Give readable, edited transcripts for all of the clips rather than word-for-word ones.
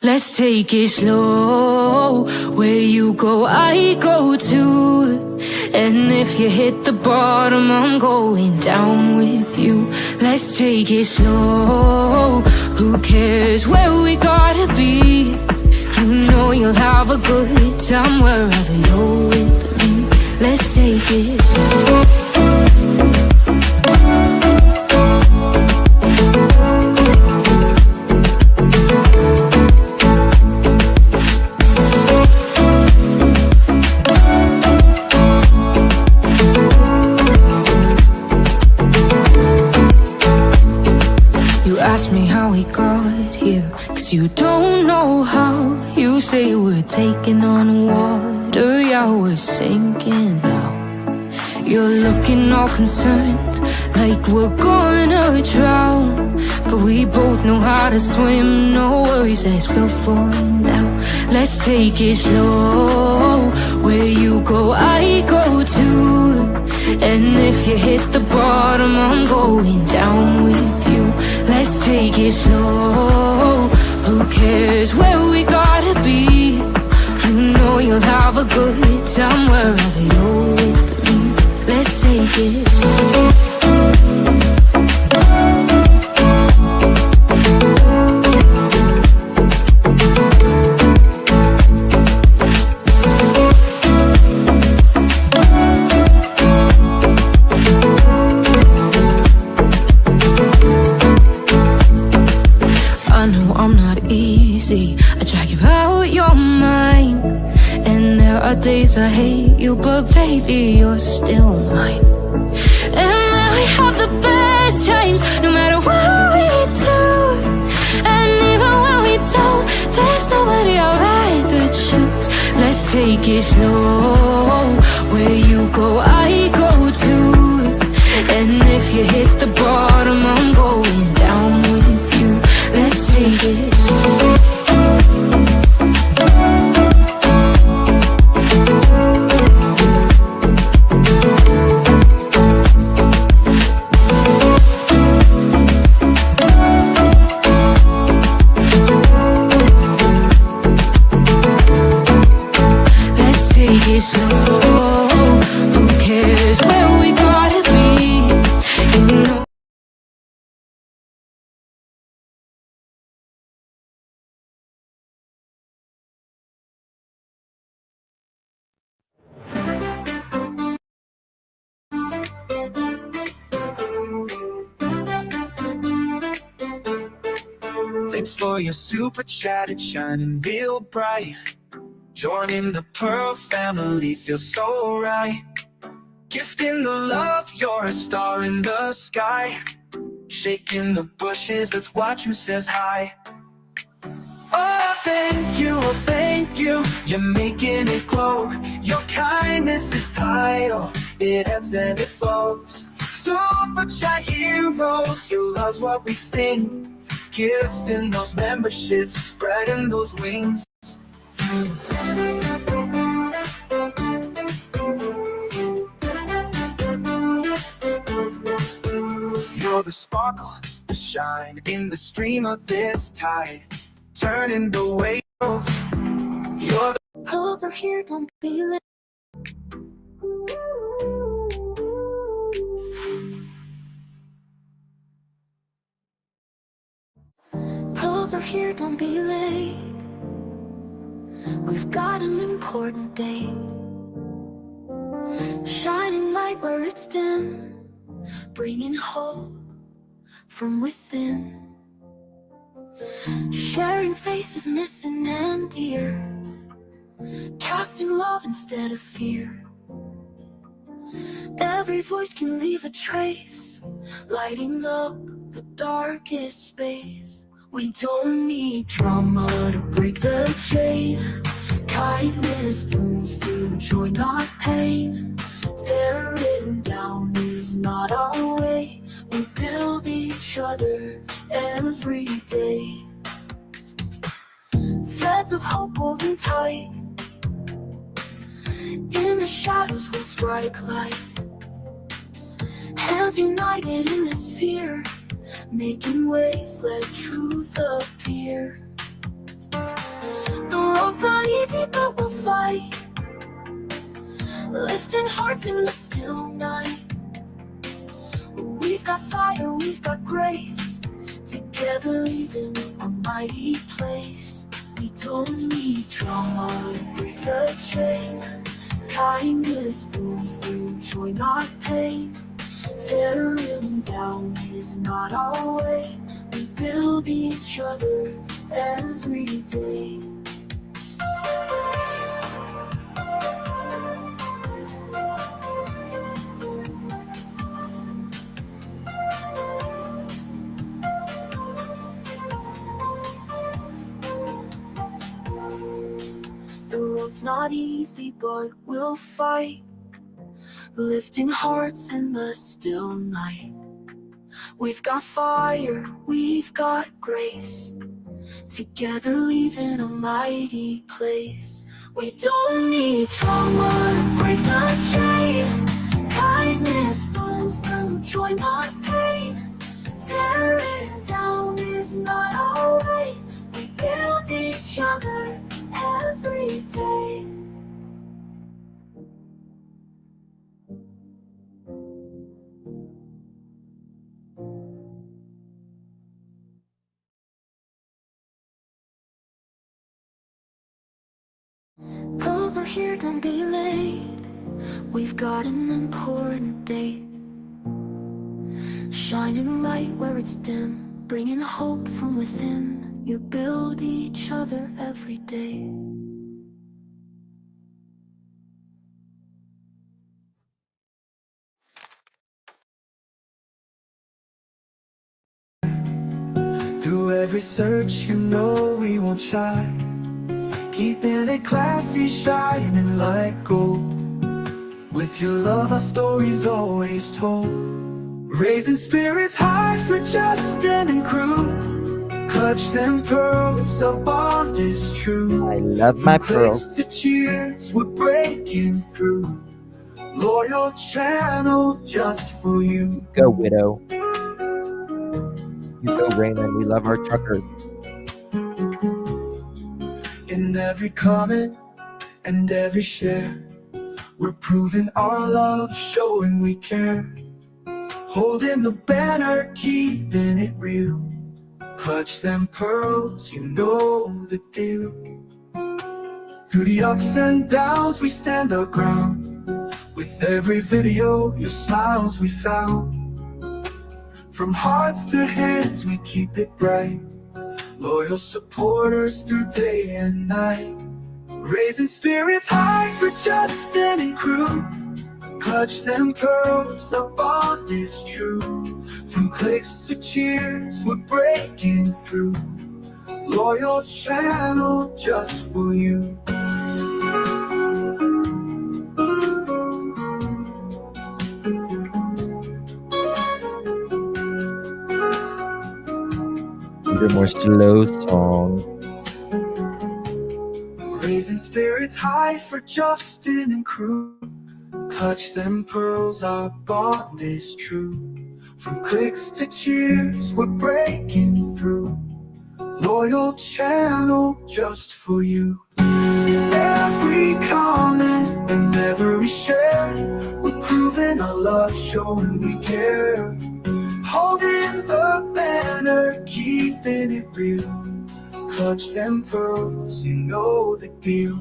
Let's take it slow. Where you go, I go too. And if you hit the bottom, I'm going down with you. Let's take it slow. Who cares where we gotta be? You know you'll have a good time wherever you're with me. Let's take it slow. Ask me how we got here, 'cause you don't know how. You say we're taking on water, yeah, we're sinking now. You're looking all concerned, like we're gonna drown. But we both know how to swim, no worries, let's go for now. Let's take it slow. Where you go, I go too. And if you hit the bottom, I'm going down with you. Let's take it slow. Who cares where we gotta be? You know you'll have a good time wherever you're with me. Let's take it slow. I drag you out your mind, and there are days I hate you, but baby, you're still mine. And we have the best times, no matter what we do. And even when we don't, there's nobody I'd rather choose. Let's take it slow. Where you go, I go too. And if you hit the bottom, I'm going down with you. Let's take it slow. Who cares where we gotta be? You know. Thanks for your super chat, it's shining real bright. Joining the Pearl family feels so right. Gifting the love, you're a star in the sky. Shaking the bushes, let's watch who says hi. Oh, thank you, you're making it glow. Your kindness is tidal, it ebbs and it flows. Super chat heroes, your love's what we sing. Gifting those memberships, spreading those wings. You're the sparkle, the shine in the stream of this tide, turning the waves. You're the pearls are here, don't be late. Pearls are here, don't be late. We've got an important date. Shining light where it's dim, bringing hope from within. Sharing faces missing and dear, casting love instead of fear. Every voice can leave a trace, lighting up the darkest space. We don't need drama to break the chain. Kindness blooms through joy, not pain. Tearing down is not our way. We build each other every day. Threads of hope woven tight. In the shadows we'll strike light. Hands united in this fear, making ways, let truth appear. road's not easy, but we'll fight, lifting hearts in the still night. We've got fire, we've got grace, together leaving a mighty place. We don't need drama to break the chain. Kindness blooms through joy, not pain. Tearing down is not our way. We build each other every day. The road's not easy, but we'll fight, lifting hearts in the still night. We've got fire, we've got grace, together leaving a mighty place. We don't need drama to break the chain. Kindness blooms through joy, not pain. Tearing down is not our way. We build each other every day. Pearls are here, don't be late. We've got an important date. Shining light where it's dim, bringing hope from within. You build each other every day. Through every search, you know we won't shy. Keeping it classy, shining like gold. With your love, our story's always told. Raising spirits high for Justin and crew. Clutch them pearls, our bond is true. I love my From pearls. clicks to cheers, we're breaking through. Loyal channel just for you. Go, Widow. You go, Raymond. We love our truckers. In every comment and every share, we're proving our love, showing we care. Holding the banner, keeping it real. Clutch them pearls, you know the deal. Through the ups and downs, we stand our ground. With every video, your smiles we found. From hearts to hands, we keep it bright. Loyal supporters through day and night. Raising spirits high for Justin and crew. Clutch them pearls, our bond is true. From clicks to cheers, we're breaking through. Loyal channel just for you. These are more slow songs. Raising spirits high for Justin and crew. Clutch them pearls, our bond is true. From clicks to cheers, we're breaking through. Loyal channel just for you. Every comment and every share, we're proving our love, showing we care. Holding the banner, keeping it real. Clutch them pearls, you know the deal.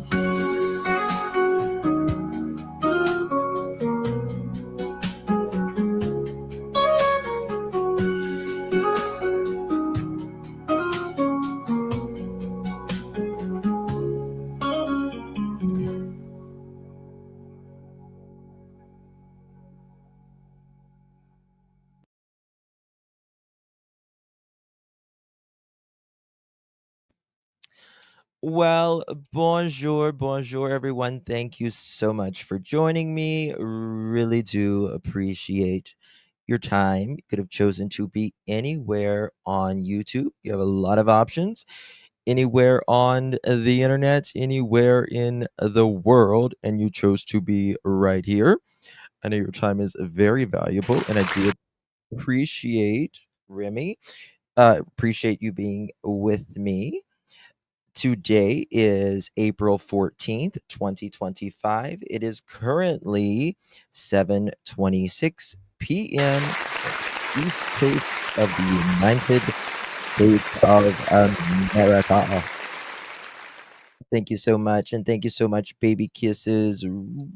Well, bonjour, bonjour, everyone. Thank you so much for joining me. Really do appreciate your time. You could have chosen to be anywhere on YouTube. You have a lot of options. Anywhere on the internet, anywhere in the world, and you chose to be right here. I know your time is very valuable, and I do appreciate Remy. Appreciate you being with me. Today is April 14th, 2025. It is currently 7:26 p.m. East Coast of the United States of America. Thank you so much, and thank you so much, baby kisses. Really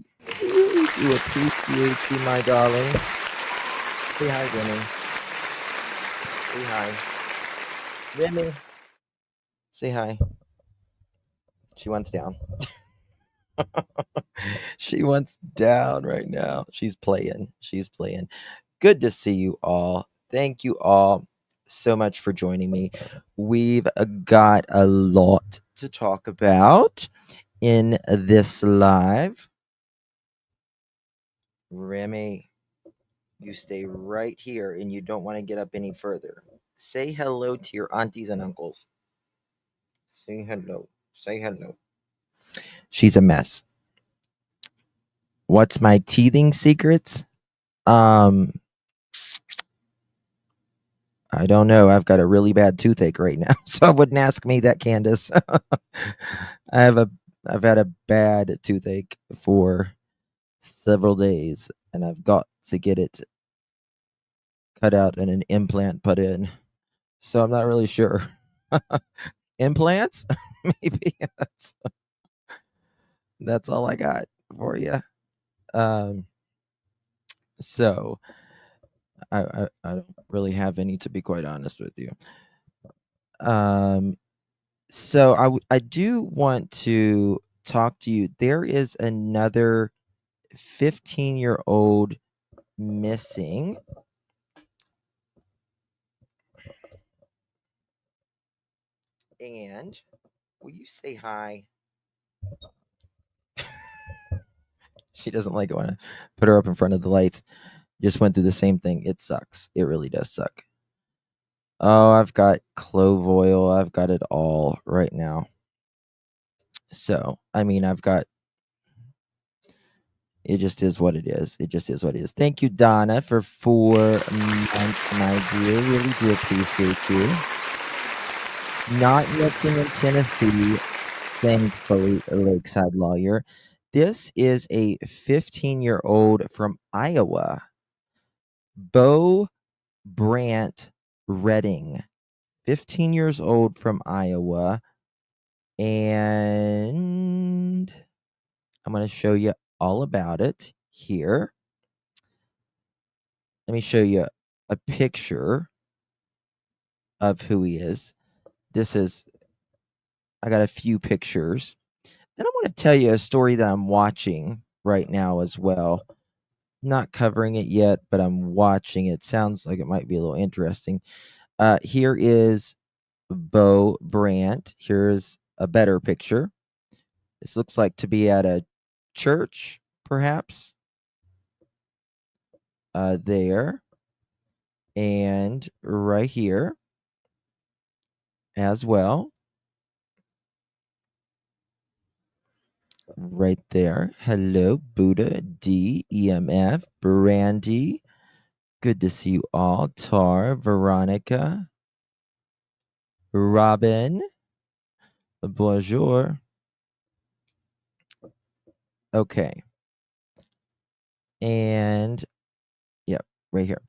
do appreciate you, my darling. Say hi, Remy. Say hi. Remy. Say hi. She wants down. She wants down right now. She's playing. She's playing. Good to see you all. Thank you all so much for joining me. We've got a lot to talk about in this live. Remy, you stay right here and you don't want to get up any further. Say hello to your aunties and uncles. Say hello. Say hello. She's a mess. What's my teething secrets? I don't know. I've got a really bad toothache right now, so I wouldn't ask me that, Candace. I've had a bad toothache for several days, and I've got to get it cut out and an implant put in. So I'm not really sure. Implants? Maybe that's all I got for you. Um, so I don't really have any, to be quite honest with you. So I do want to talk to you. There is another 15-year-old missing. And will you say hi? She doesn't like it when I put her up in front of the lights. Just went through the same thing. It sucks. It really does suck. Oh, I've got clove oil. I've got it all right now. So, I mean, I've got it just is what it is. It just is what it is. Thank you, Donna, for 4 months, my dear. Really do appreciate you. Not missing in Tennessee, thankfully, Lakeside Lawyer. This is a 15-year-old from Iowa, Bo Brant Redding. 15 years old from Iowa. And I'm going to show you all about it here. Let me show you a picture of who he is. I got a few pictures. Then I want to tell you a story that I'm watching right now as well. Not covering it yet, but I'm watching it. Sounds like it might be a little interesting. Here is Bo Brant. Here's a better picture. This looks like to be at a church, perhaps. There. And right here as well. Right there. Hello, Buddha, D, EMF, Brandy. Good to see you all. Tar, Veronica, Robin. Bonjour. Okay. And yep, right here.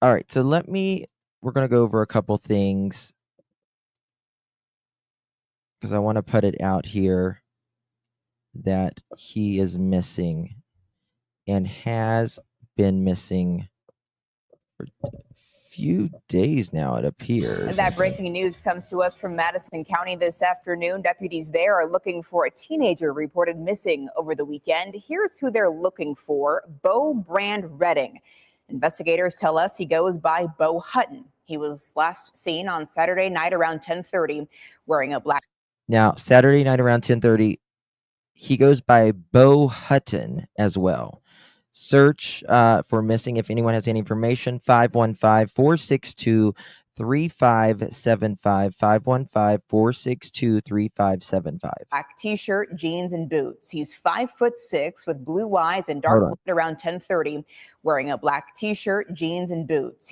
All right, so we're going to go over a couple things because I want to put it out here that he is missing and has been missing for a few days now, it appears. And that breaking news comes to us from Madison County this afternoon. Deputies there are looking for a teenager reported missing over the weekend. Here's who they're looking for: Bo Brand Redding. Investigators tell us he goes by Bo Hutton. He was last seen on Saturday night around 10:30 wearing a black. Now, Saturday night around 10:30, he goes by Bo Hutton as well. Search for missing. If anyone has any information, 515-462-3575, 515-462-3575. Black t-shirt, jeans, and boots. He's 5'6" with blue eyes and dark blonde around 10:30, wearing a black t-shirt, jeans, and boots.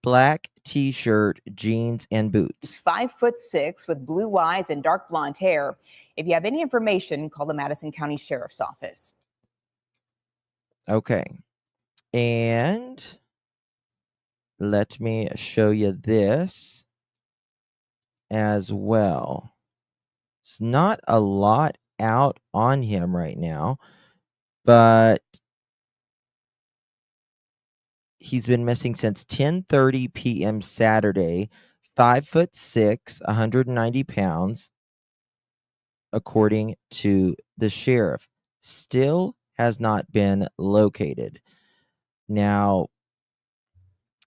black t-shirt, jeans, and He's boots. 5'6" with blue eyes and dark blonde hair. If you have any information, call the Madison County Sheriff's Office. Okay. And let me show you this as well. It's not a lot out on him right now, but he's been missing since 10:30 p.m. Saturday. 5'6", 190 pounds, according to the sheriff. Still has not been located. Now,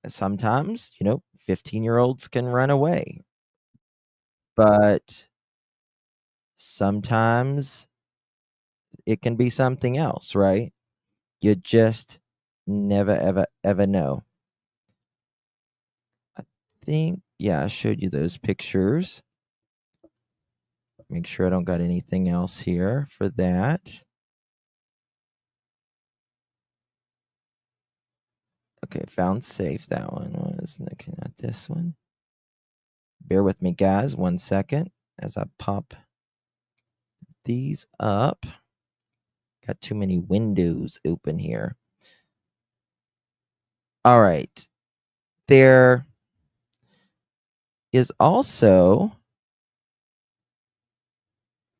sometimes, 15-year-olds can run away, but sometimes it can be something else, right? You just never, ever, ever know. I think, yeah, I showed you those pictures. Make sure I don't got anything else here for that. Okay, found safe. That one was looking at this one. Bear with me, guys, 1 second as I pop these up. Got too many windows open here. All right. There is also,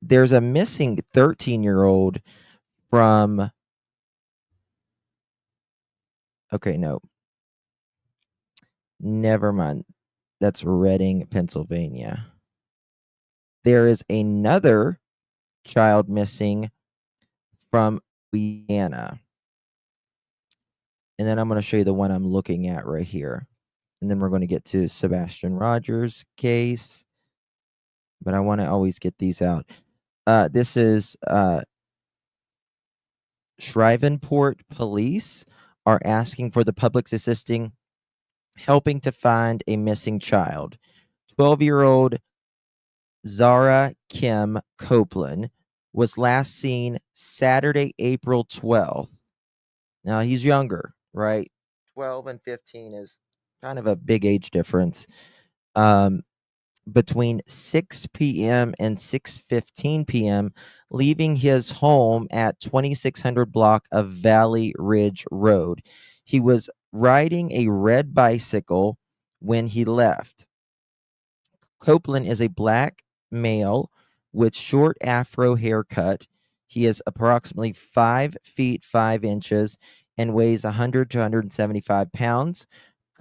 there's a missing 13-year-old from, okay, no. Never mind. That's Reading, Pennsylvania. There is another child missing from Louisiana. And then I'm going to show you the one I'm looking at right here. And then we're going to get to Sebastian Rogers' case. But I want to always get these out. This is Shreveport police are asking for the public's assisting, helping to find a missing child. 12-year-old Zara Kim Copeland was last seen Saturday, April 12th. Now, he's younger, right? 12 and 15 is kind of a big age difference. Between 6 p.m. and 6:15 p.m., leaving his home at 2600 block of Valley Ridge Road. He was riding a red bicycle when he left. Copeland is a black male with short afro haircut. He is approximately 5 feet 5 inches and weighs 100 to 175 pounds.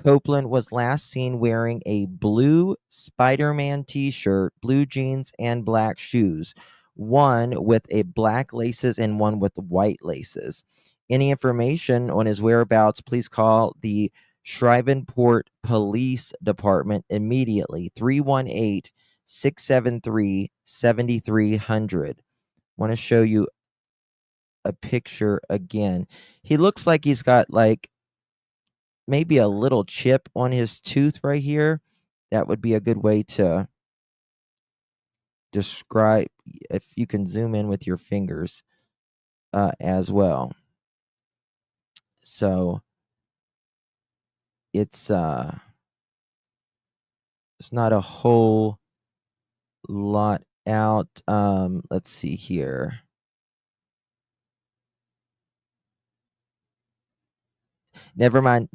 Copeland was last seen wearing a blue Spider-Man t-shirt, blue jeans, and black shoes, one with a black laces and one with white laces. Any information on his whereabouts, please call the Shreveport Police Department immediately. 318-673-7300. Want to show you a picture again. He looks like he's got like maybe a little chip on his tooth right here. That would be a good way to describe, if you can zoom in with your fingers as well. So it's not a whole lot out. Let's see here. Never mind.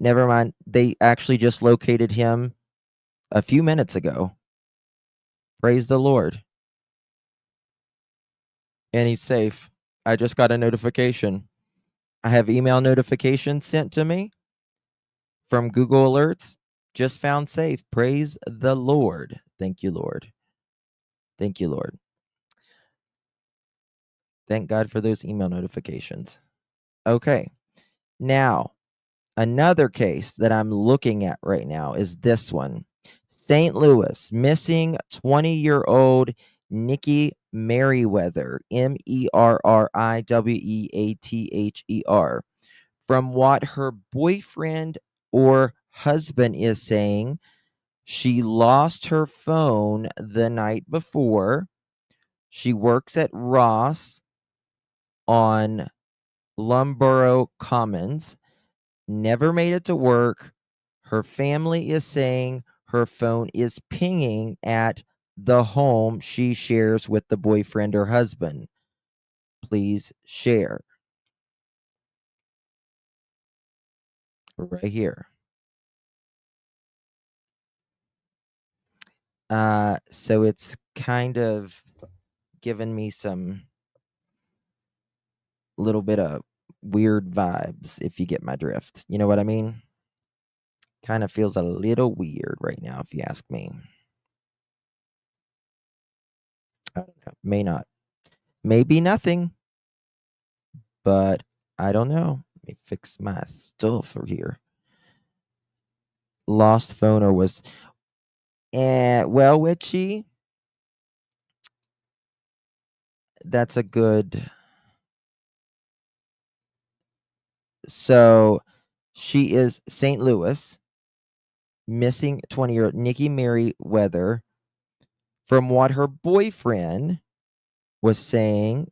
They actually just located him a few minutes ago. Praise the Lord. And he's safe. I just got a notification. I have email notifications sent to me from Google Alerts. Just found safe. Praise the Lord. Thank you, Lord. Thank you, Lord. Thank God for those email notifications. Okay. Now, another case that I'm looking at right now is this one. St. Louis, missing 20-year-old Nikki Merriweather, Merriweather. From what her boyfriend or husband is saying, she lost her phone the night before. She works at Ross on Lumboro Commons. Never made it to work. Her family is saying her phone is pinging at the home she shares with the boyfriend or husband. Please share. Right here. So it's kind of given me some little bit of weird vibes, if you get my drift. You know what I mean? Kind of feels a little weird right now, if you ask me. I don't know. May not. Maybe nothing, but I don't know. Let me fix my stuff over here. Lost phone or was well, Witchy, that's a good. So she is St. Louis, missing 20-year-old Nikki Merriweather. From what her boyfriend was saying,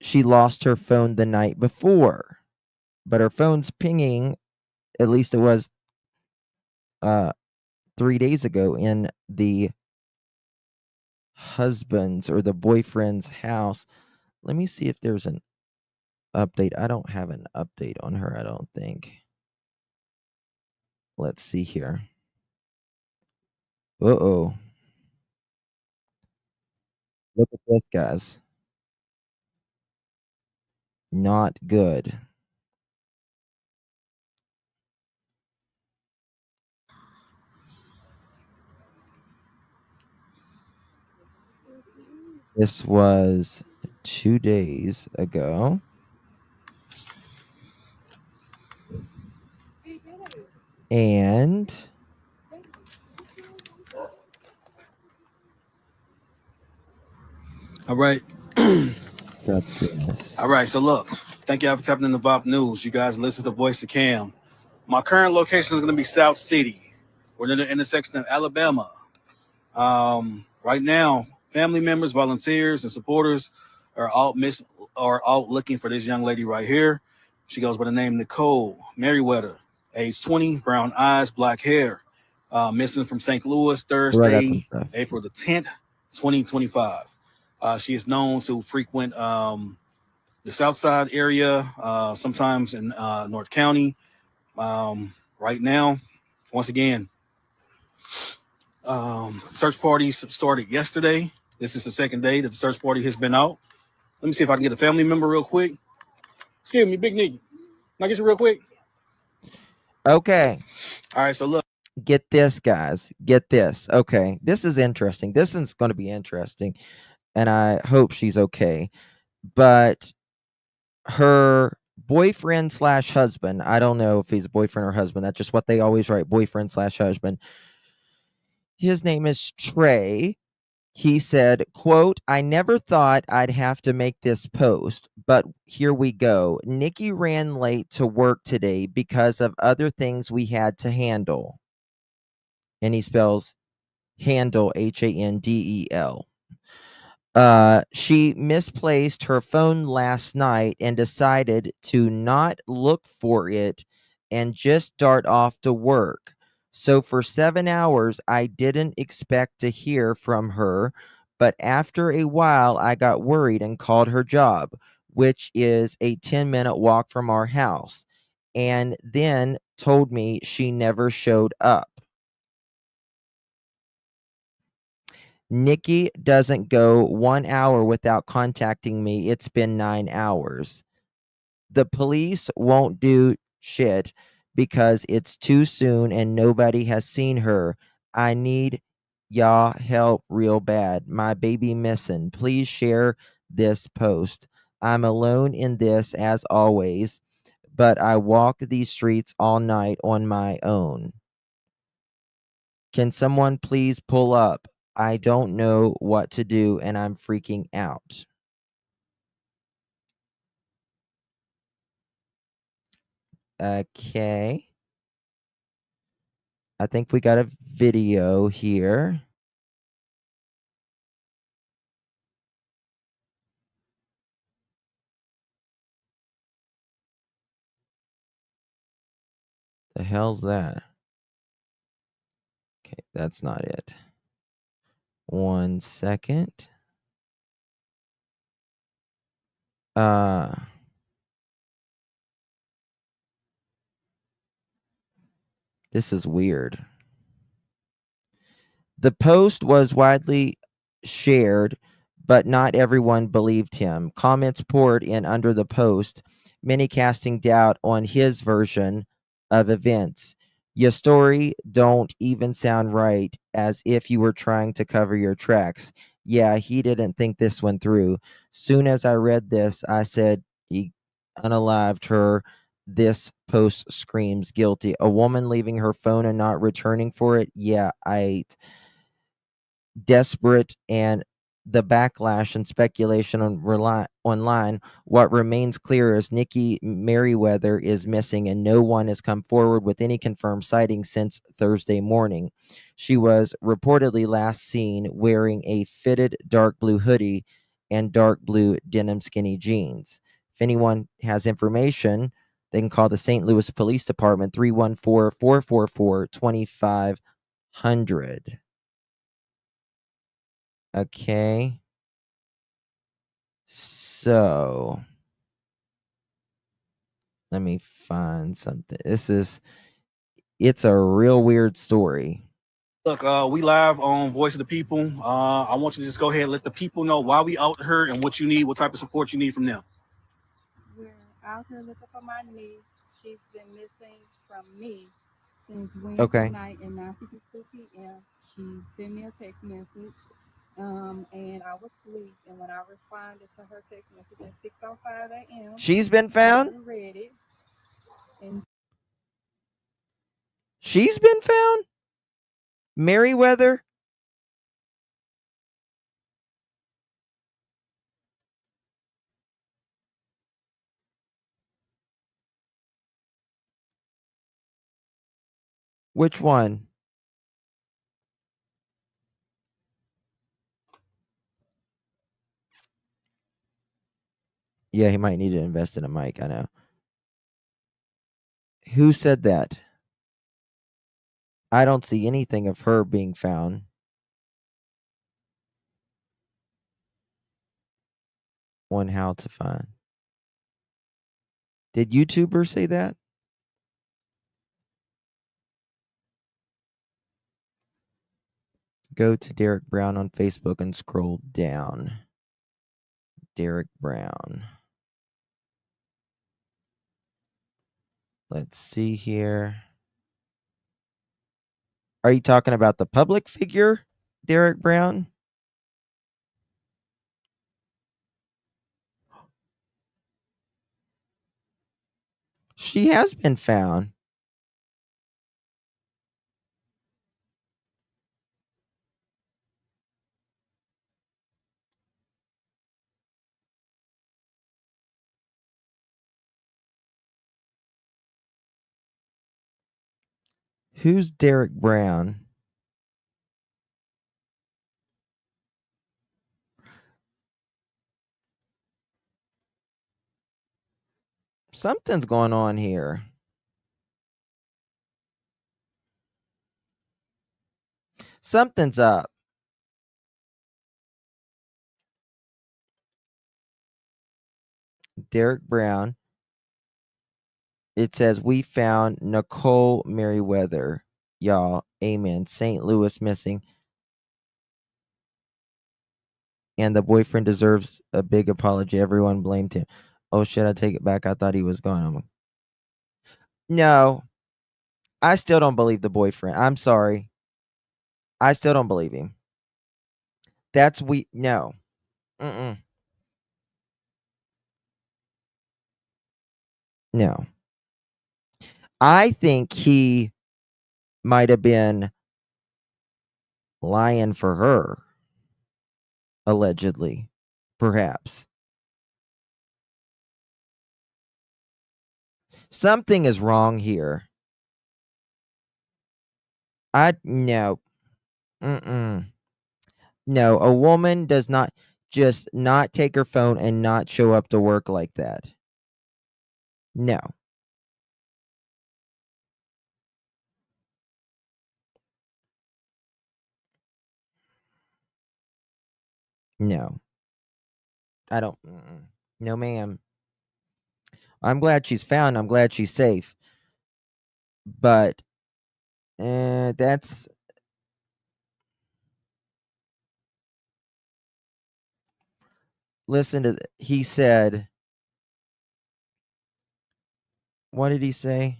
she lost her phone the night before, but her phone's pinging. At least it was 3 days ago in the husband's or the boyfriend's house. Let me see if there's an update. I don't have an update on her, I don't think. Let's see here. Uh-oh. Look at this, guys. Not good. This was 2 days ago. And All right. got this. All right. So look, thank y'all for tapping in the VOP News. You guys listen to Voice of Cam. My current location is going to be South City. We're near the intersection of Alabama. Right now, family members, volunteers, and supporters are out looking for this young lady right here. She goes by the name Nicole Merriweather, age 20, brown eyes, black hair. Missing from St. Louis Right up and Thursday, stuff. April the 10th, 2025. She is known to frequent the South Side area, sometimes in North County. Right now, once again, search parties started yesterday. This is the second day that the search party has been out. Let me see if I can get a family member real quick. Excuse me, Big Nicky. Can I get you real quick? Okay. All right, so look. Get this, guys. Get this. Okay. This is interesting. This is going to be interesting. And I hope she's okay. But her boyfriend slash husband, I don't know if he's boyfriend or husband. That's just what they always write, boyfriend slash husband. His name is Trey. He said, quote, I never thought I'd have to make this post, but here we go. Nikki ran late to work today because of other things we had to handle. And he spells handle, Handel. She misplaced her phone last night and decided to not look for it and just start off to work. So for 7 hours, I didn't expect to hear from her, but after a while, I got worried and called her job, which is a 10-minute walk from our house, and then told me she never showed up. Nikki doesn't go 1 hour without contacting me. It's been 9 hours. The police won't do shit because it's too soon and nobody has seen her. I need y'all help real bad. My baby missing. Please share this post. I'm alone in this as always, but I walk these streets all night on my own. Can someone please pull up? I don't know what to do and I'm freaking out. Okay. I think we got a video here. The hell's that? Okay, that's not it. 1 second. This is weird. The post was widely shared, but not everyone believed him. Comments poured in under the post, many casting doubt on his version of events. Your story don't even sound right, as if you were trying to cover your tracks. Yeah, he didn't think this one through. Soon as I read this, I said he unalived her. This post screams guilty. A woman leaving her phone and not returning for it. Yeah, desperate, and the backlash and speculation online, what remains clear is Nikki Merriweather is missing, and no one has come forward with any confirmed sighting since Thursday morning. She was reportedly last seen wearing a fitted dark blue hoodie and dark blue denim skinny jeans. If anyone has information, they can call the St. Louis Police Department 314-444-2500. Okay. So let me find something. It's a real weird story. Look, we live on Voice of the People. I want you to just go ahead and let the people know why we out here and what you need, what type of support you need from them. We're out here looking for my niece. She's been missing from me since Wednesday night at 9:52 p.m. She sent me a text message, and I was asleep. And when I responded to her text message at 6:05 a.m., She's been found? I read it. And She's been found? Merriweather? Which one? Yeah, he might need to invest in a mic, I know. Who said that? I don't see anything of her being found. On how to find. Did YouTuber say that? Go to Derek Brown on Facebook and scroll down. Derek Brown. Let's see here. Are you talking about the public figure, Derek Brown? She has been found. Who's Derek Brown? Something's going on here. Something's up. Derek Brown. It says we found Nicole Merriweather. Y'all, amen. St. Louis missing. And the boyfriend deserves a big apology. Everyone blamed him. Oh shit, I take it back. I thought he was gone. No, I still don't believe the boyfriend. I'm sorry. I still don't believe him. That's no. Mm-mm. No. I think he might have been lying for her, allegedly, perhaps. Something is wrong here. No. Mm-mm. No, a woman does not just not take her phone and not show up to work like that. No. No, I don't. No, ma'am. I'm glad she's found. I'm glad she's safe. But that's listen to. He said, what did he say?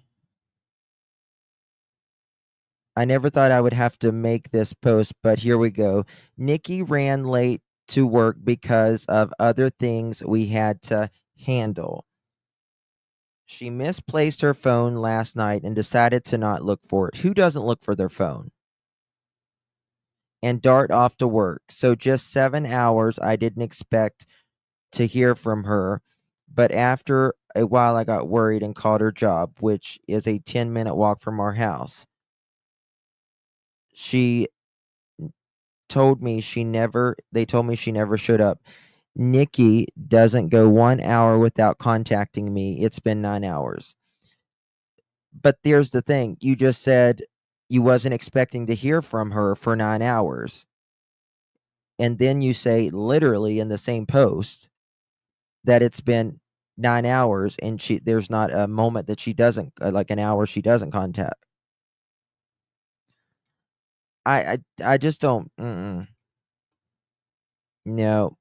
I never thought I would have to make this post, but here we go. Nikki ran late to work because of other things we had to handle. She misplaced her phone last night and decided to not look for it. Who doesn't look for their phone? And dart off to work. So just 7 hours. I didn't expect to hear from her. But after a while, I got worried and called her job, which is a 10-minute walk from our house. She told me they told me she never showed up. Nikki doesn't go 1 hour without contacting me. It's been 9 hours. But there's the thing. You just said you wasn't expecting to hear from her for 9 hours. And then you say literally in the same post that it's been 9 hours and there's not a moment that she doesn't like an hour she doesn't contact. I just don't no.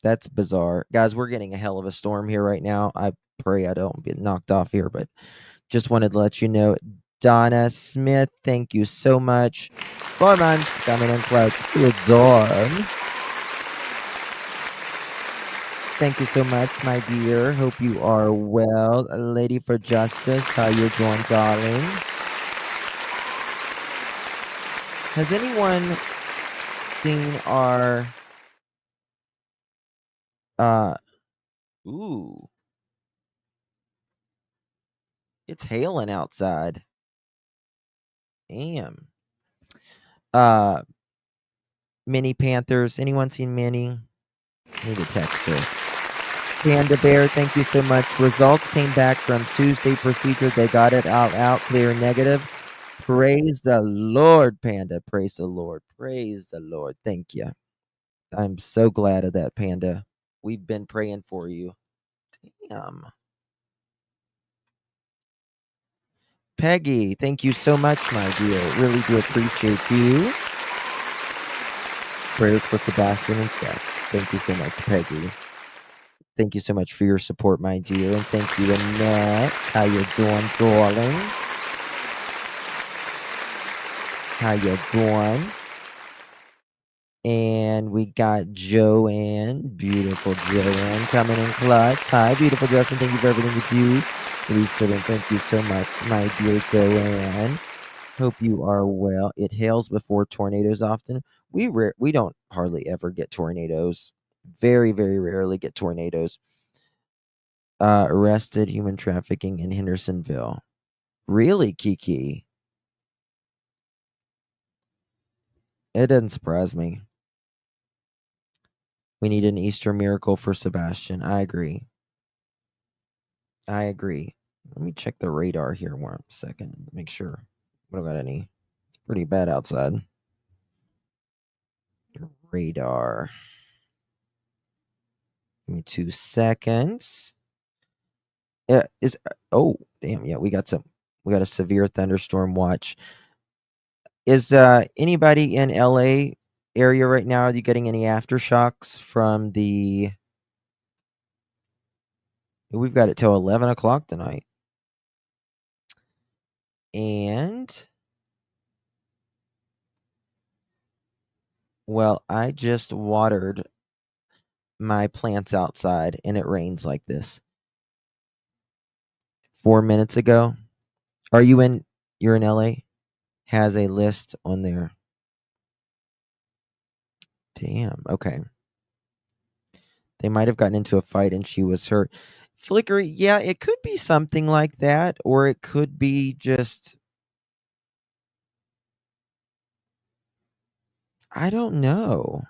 That's bizarre. Guys, we're getting a hell of a storm here right now. I pray I don't get knocked off here, but just wanted to let you know. Donna Smith, thank you so much. 4 months coming in clutch. Good dawn. Thank you so much, my dear. Hope you are well. Lady for Justice, how you doing, darling? Has anyone seen our ooh. It's hailing outside. Damn. Mini Panthers. Anyone seen Mini? I need a text her. Panda Bear, thank you so much. Results came back from Tuesday procedure. They got it out, clear, negative. Praise the Lord, Panda. Praise the Lord. Praise the Lord. Thank you. I'm so glad of that, Panda. We've been praying for you. Damn. Peggy, thank you so much, my dear. Really do appreciate you. Prayers for Sebastian and Steph. Thank you so much, Peggy. Thank you so much for your support, my dear. And thank you, Annette. How you doing, darling? How you doing? And we got Joanne, beautiful Joanne, coming in clutch. Hi, beautiful Justin. Thank you for everything you do. Thank you so much, my dear Joanne. Hope you are well. It hails before tornadoes often. We don't hardly ever get tornadoes. Very, very rarely get tornadoes. Arrested human trafficking in Hendersonville. Really, Kiki? It doesn't surprise me. We need an Easter miracle for Sebastian. I agree. Let me check the radar here 1 second. Make sure we don't got any. It's pretty bad outside. Radar. Give me 2 seconds. Yeah, oh damn, yeah, we got a severe thunderstorm watch. Is anybody in LA area right now? Are you getting any aftershocks from the we've got it till 11 o'clock tonight. And well, I just watered my plants outside and it rains like this 4 minutes ago. You're in LA? Has a list on there. Damn, okay. They might have gotten into a fight and she was hurt. Flicker, yeah, it could be something like that, or it could be just I don't know.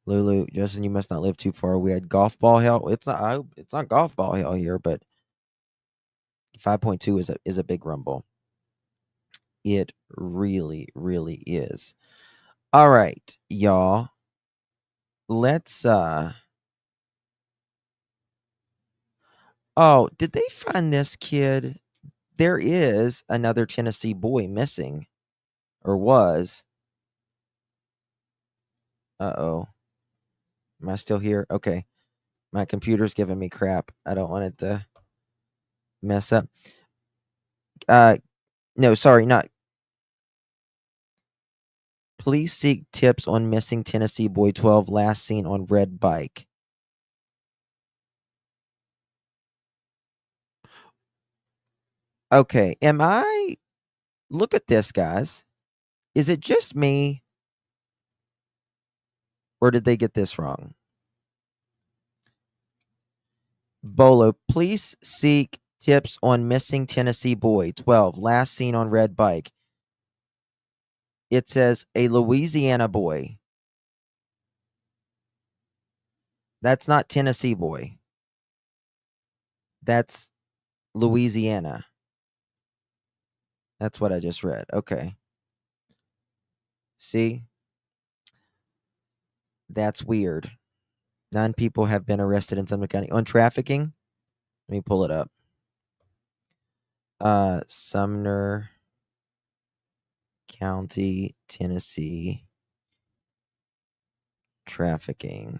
Lulu, Justin, you must not live too far. We had golf ball hell. It's not golf ball hell here, but 5.2 is a big rumble. It really, really is. All right, y'all. Let's Oh, did they find this kid? There is another Tennessee boy missing, or was. Uh-oh. Am I still here? Okay. My computer's giving me crap. I don't want it to mess up. No, sorry, not. Please seek tips on missing Tennessee boy 12 last seen on red bike. Okay, look at this, guys. Is it just me, or did they get this wrong? Bolo, please seek tips on missing Tennessee boy 12 last seen on red bike. It says a Louisiana boy. That's not Tennessee boy. That's Louisiana. That's what I just read. Okay. See? That's weird. 9 people have been arrested in Sumner County on trafficking. Let me pull it up. Sumner County, Tennessee. Trafficking.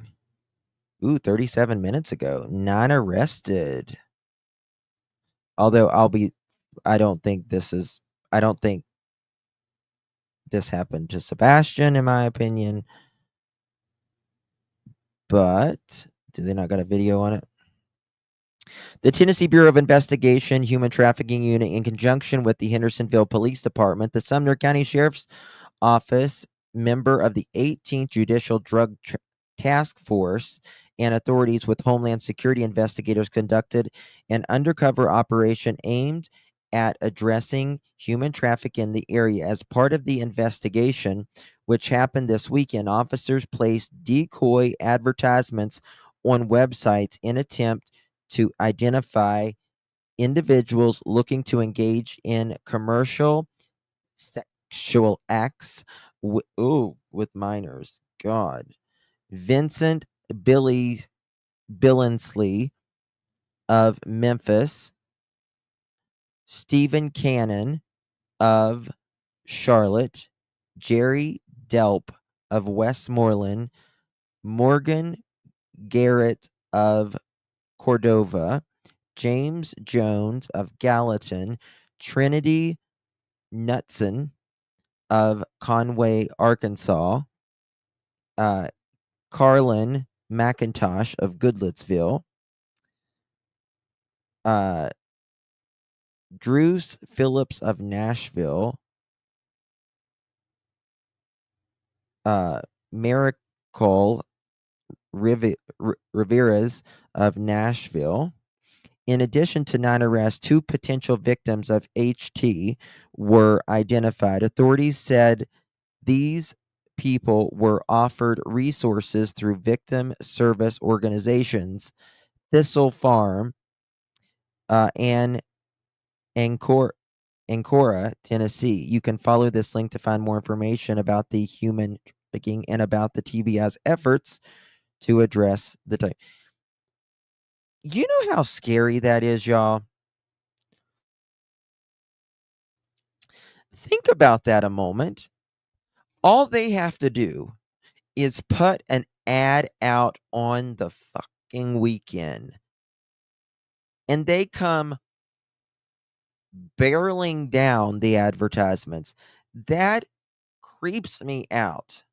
Ooh, 37 minutes ago. 9 arrested. Although I don't think this happened to Sebastian, in my opinion. But do they not got a video on it? The Tennessee Bureau of Investigation Human Trafficking Unit, in conjunction with the Hendersonville Police Department, the Sumner County Sheriff's Office, member of the 18th Judicial Drug Task Force, and authorities with Homeland Security investigators conducted an undercover operation aimed at addressing human trafficking in the area. As part of the investigation, which happened this weekend, officers placed decoy advertisements on websites in attempt to identify individuals looking to engage in commercial sexual acts with minors. God. Vincent Billingsley of Memphis, Stephen Cannon of Charlotte, Jerry Delp of Westmoreland, Morgan Garrett of Cordova, James Jones of Gallatin, Trinity Knutson of Conway, Arkansas, Carlin McIntosh of Goodlettsville, Drews Phillips of Nashville, Miracle Riveras of Nashville. In addition to 9 arrests, 2 potential victims of HT were identified. Authorities said these people were offered resources through victim service organizations, Thistle Farm, and Ancora, Tennessee. You can follow this link to find more information about the human trafficking and about the TBI's efforts to address the type. You know how scary that is, y'all? Think about that a moment. All they have to do is put an ad out on the fucking weekend, and they come barreling down the advertisements. That creeps me out.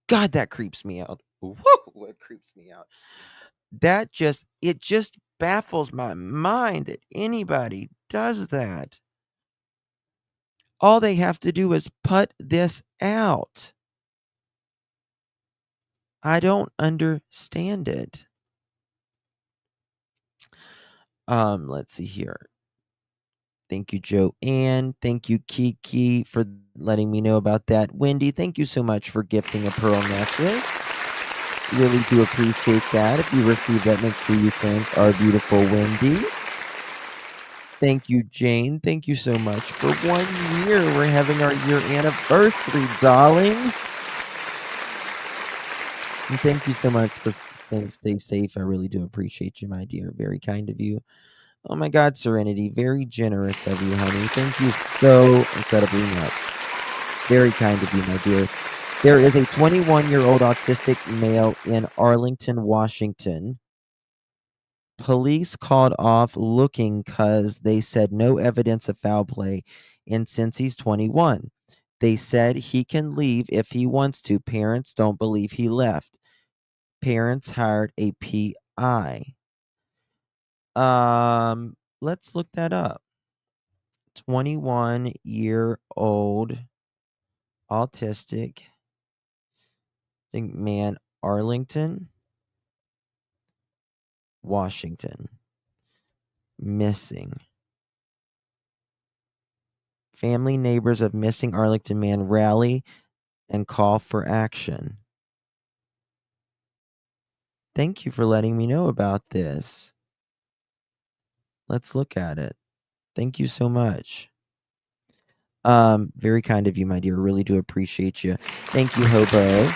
God, that creeps me out. Whoa, it creeps me out. It just baffles my mind that anybody does that. All they have to do is put this out. I don't understand it. Let's see here. Thank you, Joanne. Thank you, Kiki, for letting me know about that. Wendy, thank you so much for gifting a pearl necklace. Really do appreciate that. If you receive that, make sure you thank our beautiful Wendy. Thank you, Jane. Thank you so much. For 1 year, we're having our year anniversary, darling. And thank you so much for saying stay safe. I really do appreciate you, my dear. Very kind of you. Oh my God, Serenity. Very generous of you, honey. Thank you so incredibly much. Very kind of you, my dear. There is a 21-year-old autistic male in Arlington, Washington. Police called off looking because they said no evidence of foul play. And since he's 21, they said he can leave if he wants to. Parents don't believe he left. Parents hired a PI. Let's look that up. 21-year-old autistic man, Arlington, Washington, missing. Family neighbors of missing Arlington man rally and call for action. Thank you for letting me know about this. Let's look at it. Thank you so much. Very kind of you, my dear. Really do appreciate you. Thank you, Hobo.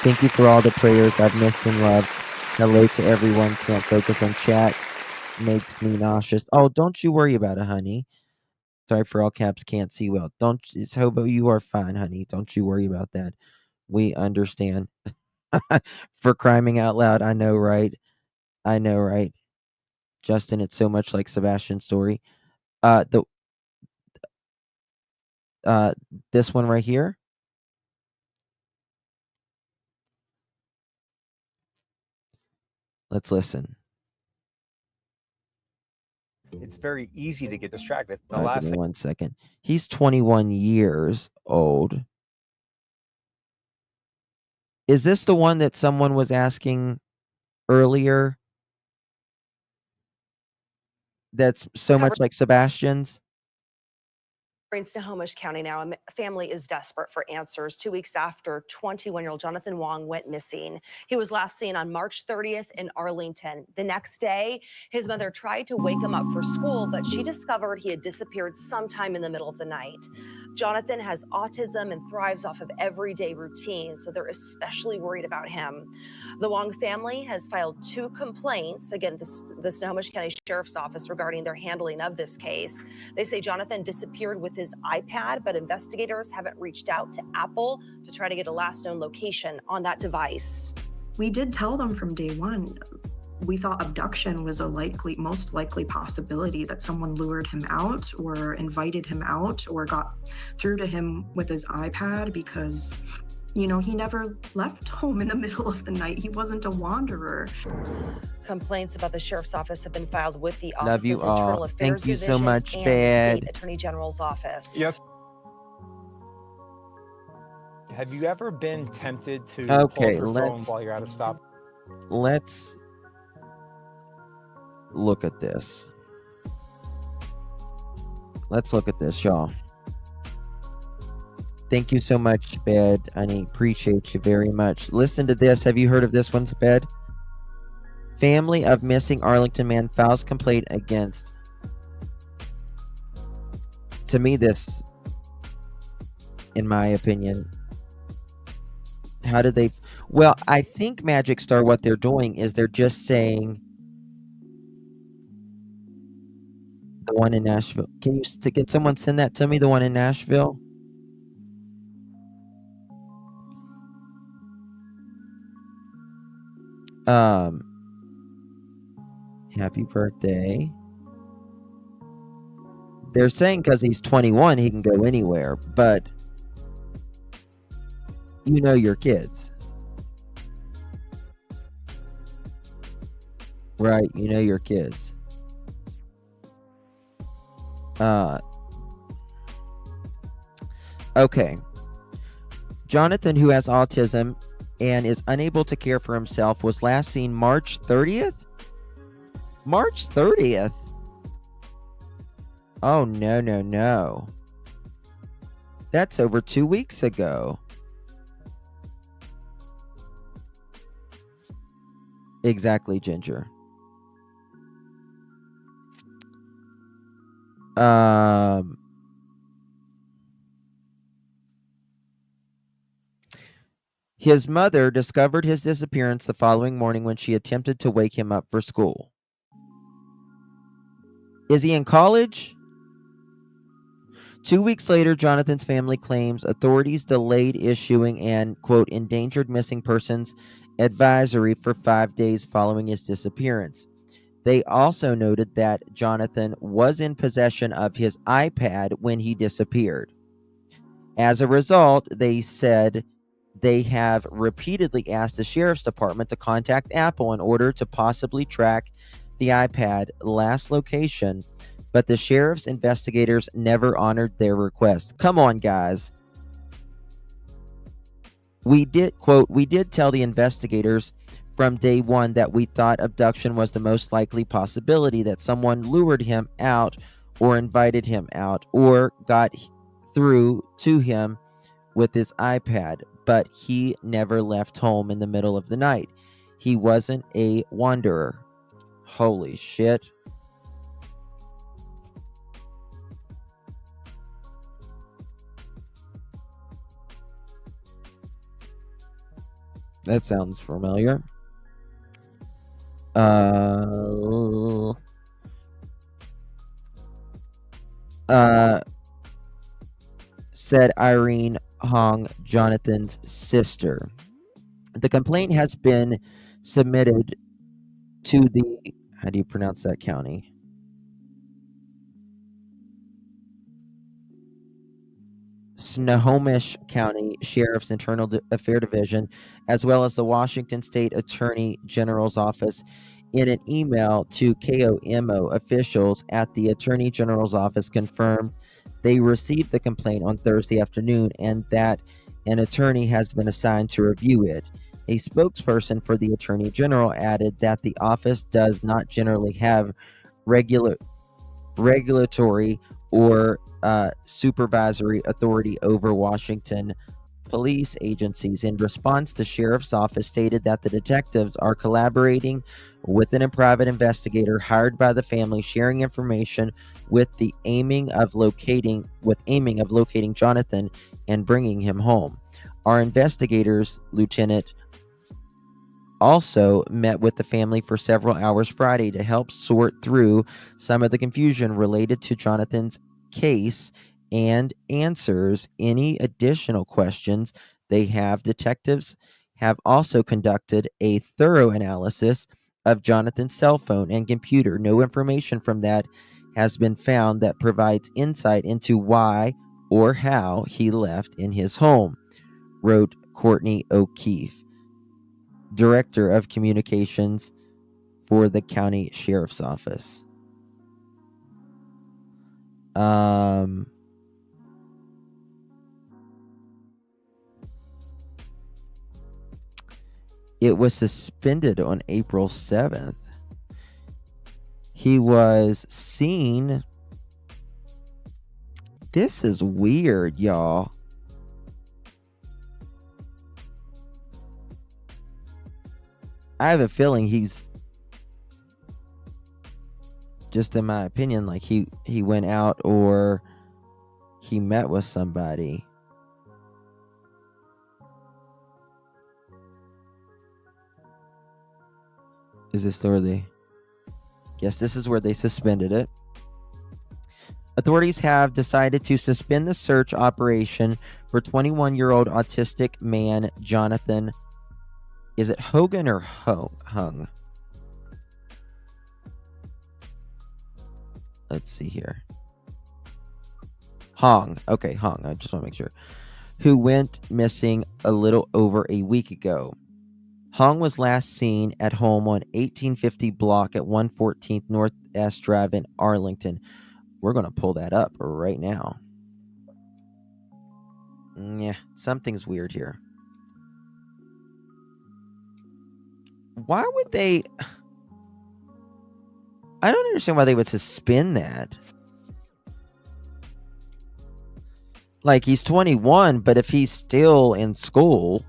Thank you for all the prayers I've missed and loved. Hello to everyone. Can't focus on chat. Makes me nauseous. Oh, don't you worry about it, honey. Sorry for all caps. Can't see well. It's Hobo. You are fine, honey. Don't you worry about that. We understand. For crying out loud. I know, right? I know, right? Justin, it's so much like Sebastian's story. This one right here. Let's listen. It's very easy to get distracted. The Give last me thing 1 second. He's 21 years old. Is this the one that someone was asking earlier? That's so much like Sebastian's? In Snohomish County now, a family is desperate for answers 2 weeks after 21-year-old Jonathan Wong went missing. He was last seen on March 30th in Arlington. The next day, his mother tried to wake him up for school, but she discovered he had disappeared sometime in the middle of the night. Jonathan has autism and thrives off of everyday routine, so they're especially worried about him. The Wong family has filed 2 complaints against the Snohomish County Sheriff's Office regarding their handling of this case. They say Jonathan disappeared with his iPad, but investigators haven't reached out to Apple to try to get a last known location on that device. We did tell them from day one. We thought abduction was a most likely possibility, that someone lured him out or invited him out or got through to him with his iPad because, he never left home in the middle of the night. He wasn't a wanderer. Complaints about the sheriff's office have been filed with the Love office's you all. Internal Affairs Thank you Division so much, and Bad. the State Attorney General's office. Yes. Have you ever been tempted to pull up your phone while you're at a stop? Let's look at this. Let's look at this, y'all. Thank you so much, Sped. I appreciate you very much. Listen to this. Have you heard of this one, Sped? Family of missing Arlington man files complaint against. To me, this, in my opinion, how did they? Well, I think Magic Star, what they're doing is they're just saying the one in Nashville. Can someone send that to me? The one in Nashville. Happy birthday. They're saying because he's 21, he can go anywhere, but you know your kids. Right, you know your kids. Okay. Jonathan, who has autism and is unable to care for himself, was last seen March 30th? March 30th? Oh, no. That's over 2 weeks ago. Exactly, Ginger. His mother discovered his disappearance the following morning when she attempted to wake him up for school. Is he in college? 2 weeks later, Jonathan's family claims authorities delayed issuing an, quote, endangered missing persons advisory for 5 days following his disappearance. They also noted that Jonathan was in possession of his iPad when he disappeared. As a result, they said they have repeatedly asked the sheriff's department to contact Apple in order to possibly track the iPad last location, but the sheriff's investigators never honored their request. Come on, guys. We did tell the investigators from day one that we thought abduction was the most likely possibility, that someone lured him out or invited him out or got through to him with his iPad, but he never left home in the middle of the night. He wasn't a wanderer. Holy shit. That sounds familiar. Said Irene Hong, Jonathan's sister. The complaint has been submitted to the, how do you pronounce that county? Snohomish County Sheriff's Internal Affair Division, as well as the Washington State Attorney General's Office. In an email to KOMO officials at the Attorney General's Office, confirmed they received the complaint on Thursday afternoon and that an attorney has been assigned to review it. A spokesperson for the Attorney General added that the office does not generally have regulatory or supervisory authority over Washington police agencies. In response, the sheriff's office stated that the detectives are collaborating with a private investigator hired by the family, sharing information with the aiming of locating Jonathan and bringing him home. Our investigators, Lieutenant, also met with the family for several hours Friday to help sort through some of the confusion related to Jonathan's case and answers any additional questions they have. Detectives have also conducted a thorough analysis of Jonathan's cell phone and computer. No information from that has been found that provides insight into why or how he left in his home, wrote Courtney O'Keefe, Director of Communications for the County Sheriff's Office. It was suspended on April 7th. He was seen. This is weird, y'all. I have a feeling he's, just in my opinion, like he went out or he met with somebody. Is this where they? Yes, this is where they suspended it. Authorities have decided to suspend the search operation for 21-year-old autistic man Jonathan. Is it Hogan or Hung? Let's see here. Hong. Okay, Hong. I just want to make sure. Who went missing a little over a week ago. Hong was last seen at home on 1850 block at 114th North S Drive in Arlington. We're going to pull that up right now. Yeah, something's weird here. Why would they? I don't understand why they would suspend that. Like, he's 21, but if he's still in school,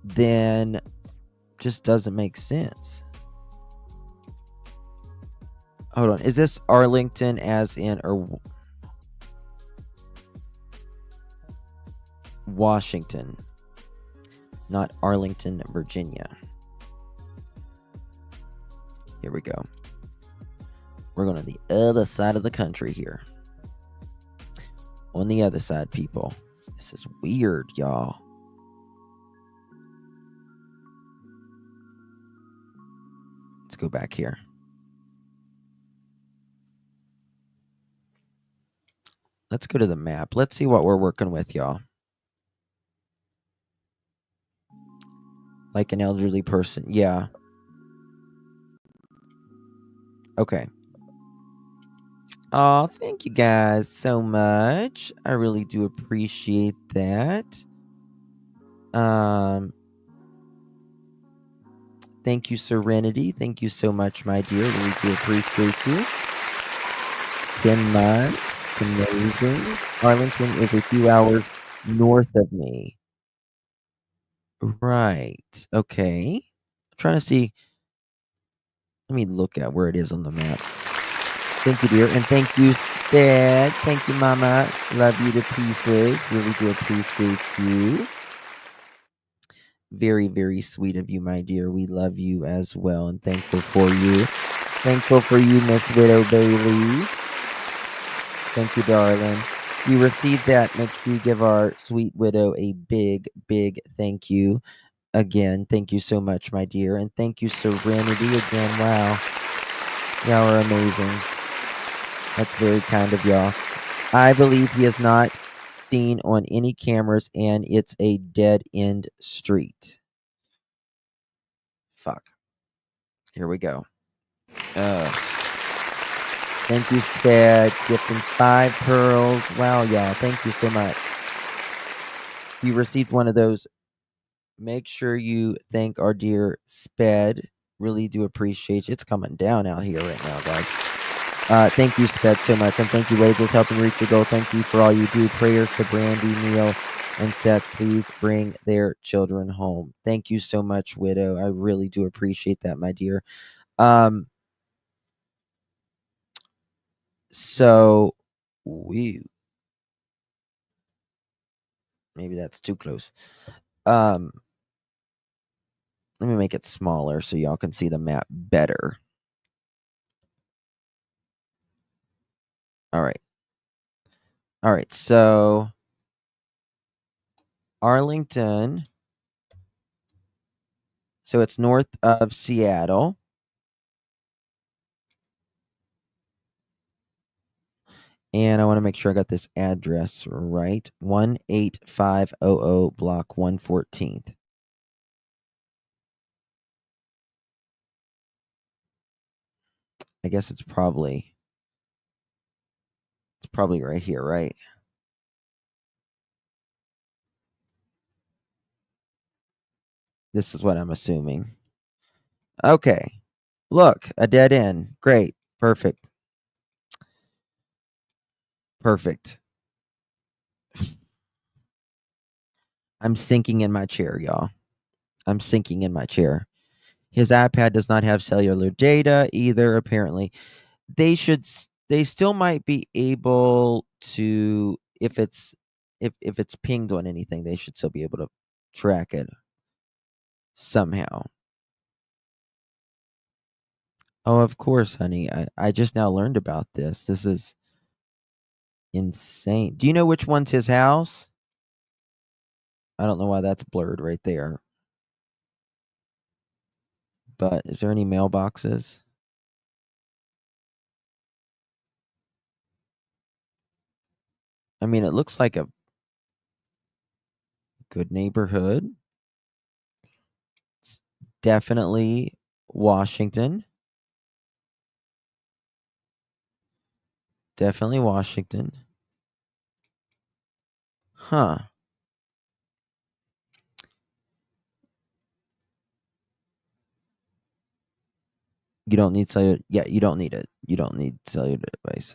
then just doesn't make sense. Hold on. Is this Arlington as in or Washington? Not Arlington, Virginia. Here we go. We're going to the other side of the country here. On the other side, people. This is weird, y'all. Let's go back here. Let's go to the map. Let's see what we're working with, y'all. Like an elderly person. Yeah. Okay. Oh, thank you guys so much. I really do appreciate that. Thank you, Serenity. Thank you so much, my dear. Really do appreciate you. 10 months. Amazing. Arlington is a few hours north of me. Right. Okay. I'm trying to see. Let me look at where it is on the map. Thank you, dear. And thank you, Dad. Thank you, Mama. Love you to pieces. Really do appreciate you. Very, very sweet of you, my dear. We love you as well and thankful for you. Thankful for you, Miss Widow Bailey. Thank you, darling. You received that. Make sure you give our sweet widow a big, big thank you. Again, thank you so much, my dear. And thank you, Serenity, again. Wow. Y'all are amazing. That's very kind of y'all. I believe he is not seen on any cameras, and it's a dead-end street. Fuck. Here we go. Thank you, Spad. Gifting 5 pearls. Wow, y'all. Thank you so much. If you received one of those, make sure you thank our dear Sped. Really do appreciate you. It's coming down out here right now, guys. Thank you, Sped, so much. And thank you, Wagers, helping reach your goal. Thank you for all you do. Prayers to Brandy, Neil, and Seth. Please bring their children home. Thank you so much, Widow. I really do appreciate that, my dear. So maybe that's too close. Let me make it smaller so y'all can see the map better. All right. All right. So Arlington. So it's north of Seattle. And I want to make sure I got this address right. 18500 block 114th. I guess it's probably right here, right? This is what I'm assuming. Okay. Look, a dead end. Great. Perfect. Perfect. I'm sinking in my chair, y'all. I'm sinking in my chair. His iPad does not have cellular data either, apparently. They still might be able to, if it's pinged on anything, they should still be able to track it somehow. Oh, of course, honey. I just now learned about this. This is insane. Do you know which one's his house? I don't know why that's blurred right there. But is there any mailboxes? I mean, it looks like a good neighborhood. It's definitely Washington. Definitely Washington. Huh. You don't need cellular. Yeah, you don't need it. You don't need cellular device.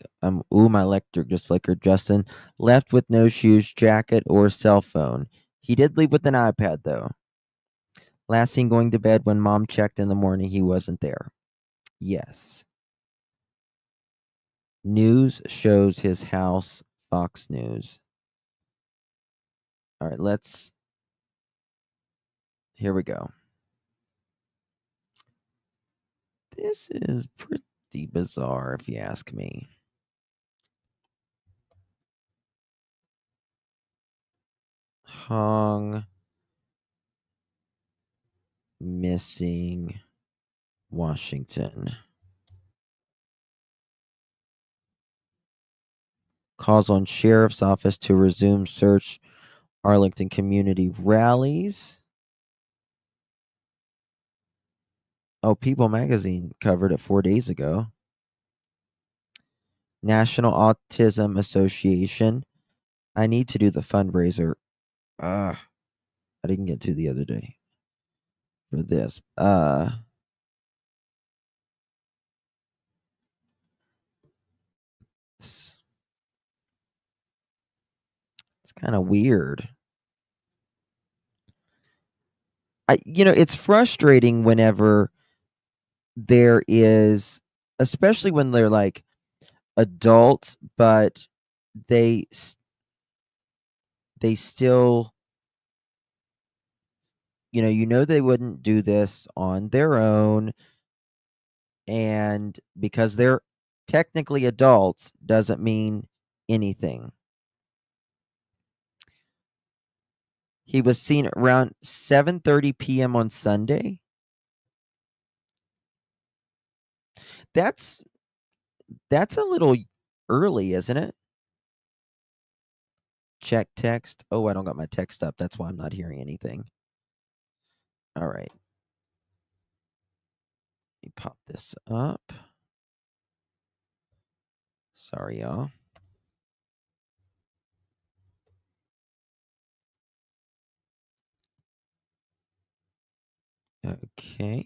Ooh, my electric just flickered. Justin left with no shoes, jacket, or cell phone. He did leave with an iPad, though. Last seen going to bed when mom checked in the morning, he wasn't there. Yes. News shows his house, Fox News. All right, here we go. This is pretty bizarre, if you ask me. Hong missing Washington. Calls on sheriff's office to resume search Arlington community rallies. Oh, People magazine covered it 4 days ago. National Autism Association. I need to do the fundraiser. I didn't get to the other day for this. It's kind of weird. It's frustrating whenever there is, especially when they're like adults, but they still, they wouldn't do this on their own, and because they're technically adults doesn't mean anything. He was seen around 7:30 p.m. on Sunday. That's a little early, isn't it? Check text. Oh, I don't got my text up. That's why I'm not hearing anything. All right. Let me pop this up. Sorry, y'all. Okay.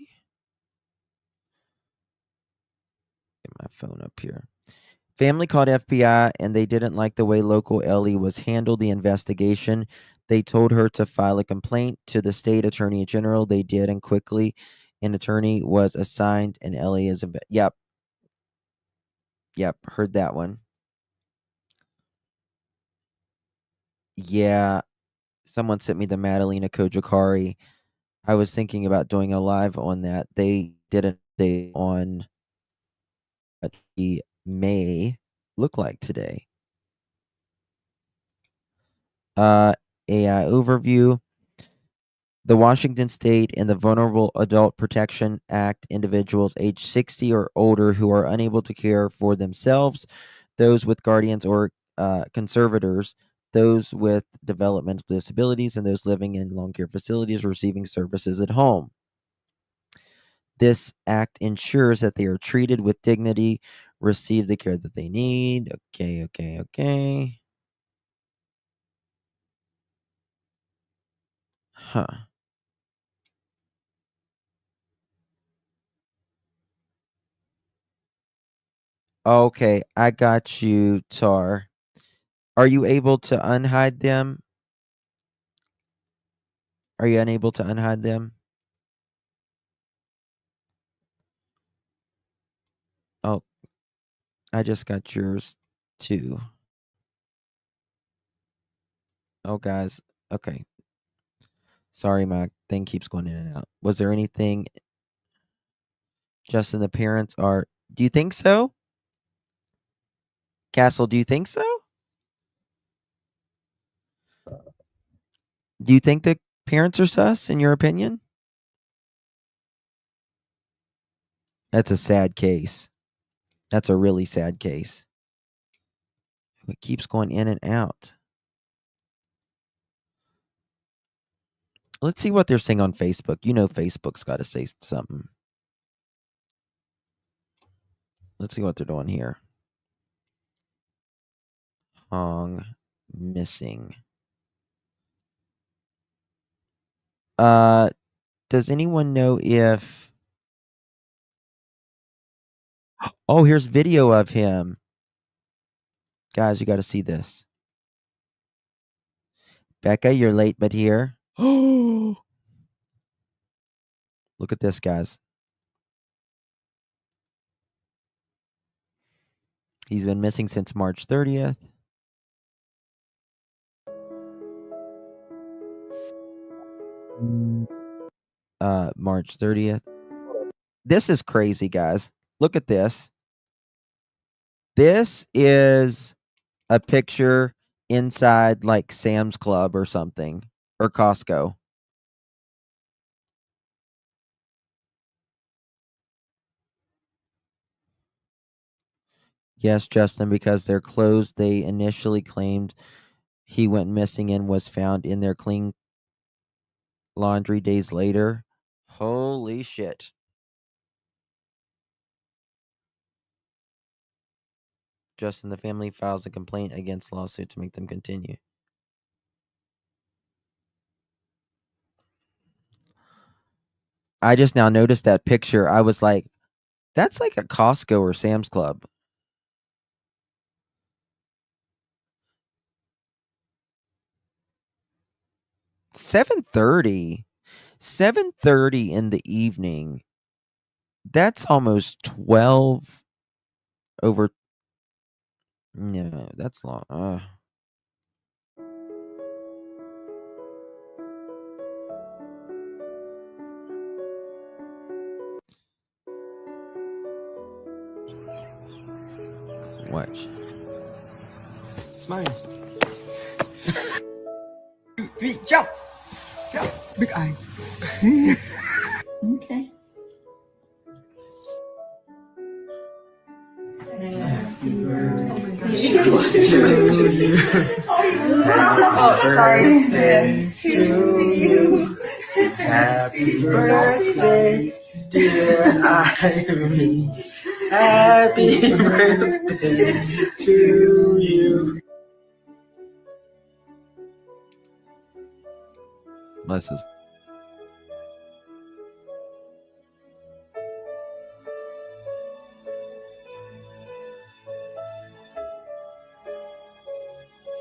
Get my phone up here. Family called FBI and they didn't like the way local Ellie was handled the investigation. They told her to file a complaint to the state attorney general. They did, and quickly an attorney was assigned, and Ellie is Yep, heard that one. Yeah, someone sent me the Madalena Kojikari. I was thinking about doing a live on that. They did a day on what she may look like today. AI overview. The Washington State and the Vulnerable Adult Protection Act individuals age 60 or older who are unable to care for themselves, those with guardians or conservators, those with developmental disabilities, and those living in long care facilities receiving services at home. This act ensures that they are treated with dignity, receive the care that they need. Okay. Huh. Okay, I got you, Tar. Are you able to unhide them? Are you unable to unhide them? Oh, I just got yours too. Oh, guys. Okay. Sorry, my thing keeps going in and out. Was there anything? Justin, the parents are. Do you think so? Castle, do you think so? Do you think the parents are sus, in your opinion? That's a sad case. That's a really sad case. It keeps going in and out. Let's see what they're saying on Facebook. Facebook's got to say something. Let's see what they're doing here. Hong missing. Does anyone know if Oh, here's video of him. Guys, you got to see this. Becca, you're late but here. Oh. Look at this, guys. He's been missing since March 30th. March 30th. This is crazy, guys. Look at this. This is a picture inside like Sam's Club or something, or Costco. Yes, Justin, because their clothes they initially claimed he went missing in was found in their clean laundry days later. Holy shit. Justin, the family files a complaint against lawsuit to make them continue. I just now noticed that picture. I was like, that's like a Costco or Sam's Club. $7:30 in the evening. That's almost 12 over. No, that's long. Watch. Smile. 2, 3, jump! Jump! Big eyes. Okay. Happy birthday to you. Oh, sorry. Birthday to you. Happy birthday, dear Irene. Happy birthday to you. Bless his.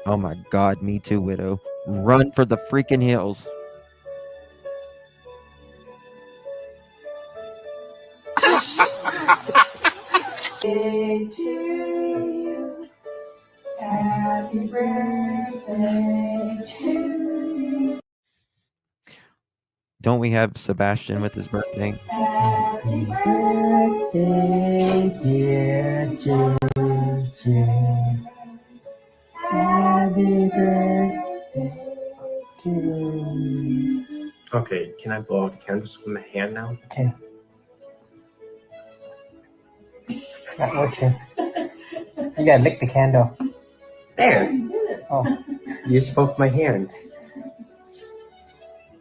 Oh my God, me too, widow. Run for the freaking hills. Birthday to you. Happy birthday to you. Don't we have Sebastian with his birthday? Happy birthday, dear JJ. Happy birthday to you. Okay, can I blow out the candles with my hand now? Okay. Not working. You gotta lick the candle. There. Oh, use both my hands.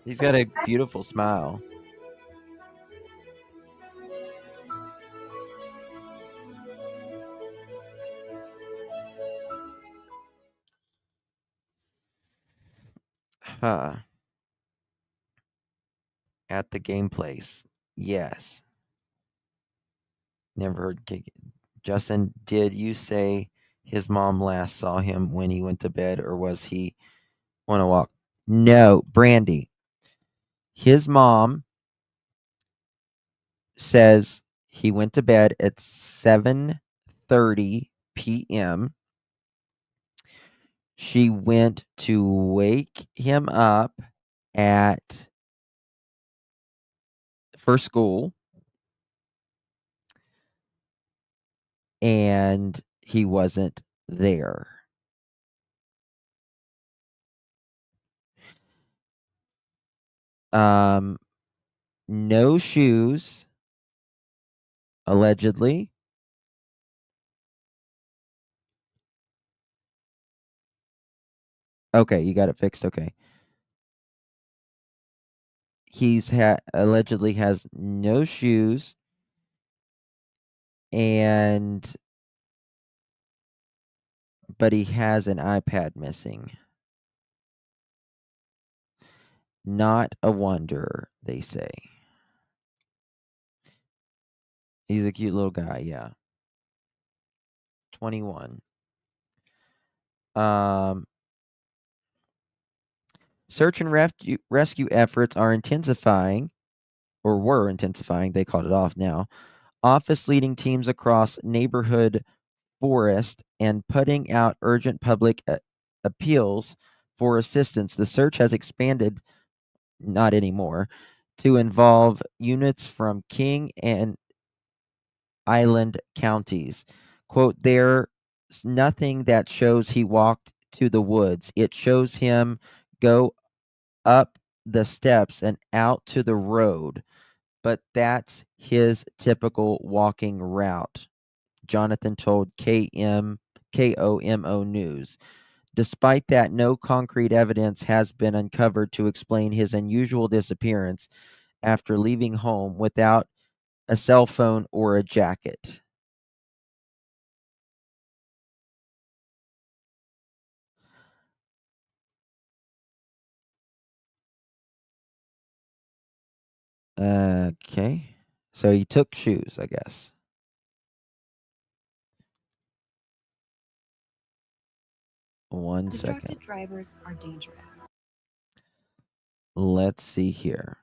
He's got a beautiful smile. Huh. At the game place. Yes. Never heard kick. Justin, did you say his mom last saw him when he went to bed, or was he on a walk? No, Brandy. His mom says he went to bed at 7:30 p.m. She went to wake him up for school, and he wasn't there. No shoes, allegedly. Okay, you got it fixed. Okay. He's allegedly has no shoes, but he has an iPad missing. Not a wonder, they say. He's a cute little guy, yeah. 21. Search and rescue efforts are intensifying, or were intensifying. They called it off now. Office leading teams across neighborhood forest and putting out urgent public appeals for assistance. The search has expanded, not anymore, to involve units from King and Island counties. Quote, there's nothing that shows he walked to the woods. It shows him go up the steps and out to the road, but that's his typical walking route, Jonathan told KOMO News. Despite that, no concrete evidence has been uncovered to explain his unusual disappearance after leaving home without a cell phone or a jacket. Okay. So he took shoes, I guess. One second. Distracted drivers are dangerous. Let's see here.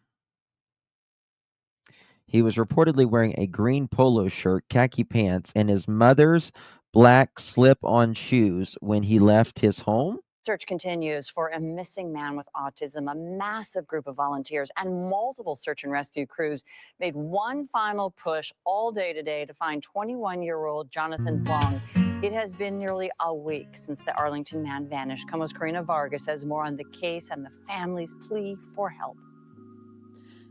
He was reportedly wearing a green polo shirt, khaki pants, and his mother's black slip-on shoes when he left his home. Search continues for a missing man with autism. A massive group of volunteers and multiple search and rescue crews made one final push all day today to find 21-year-old Jonathan Huang. It has been nearly a week since the Arlington man vanished. KOMO's Karina Vargas has more on the case and the family's plea for help.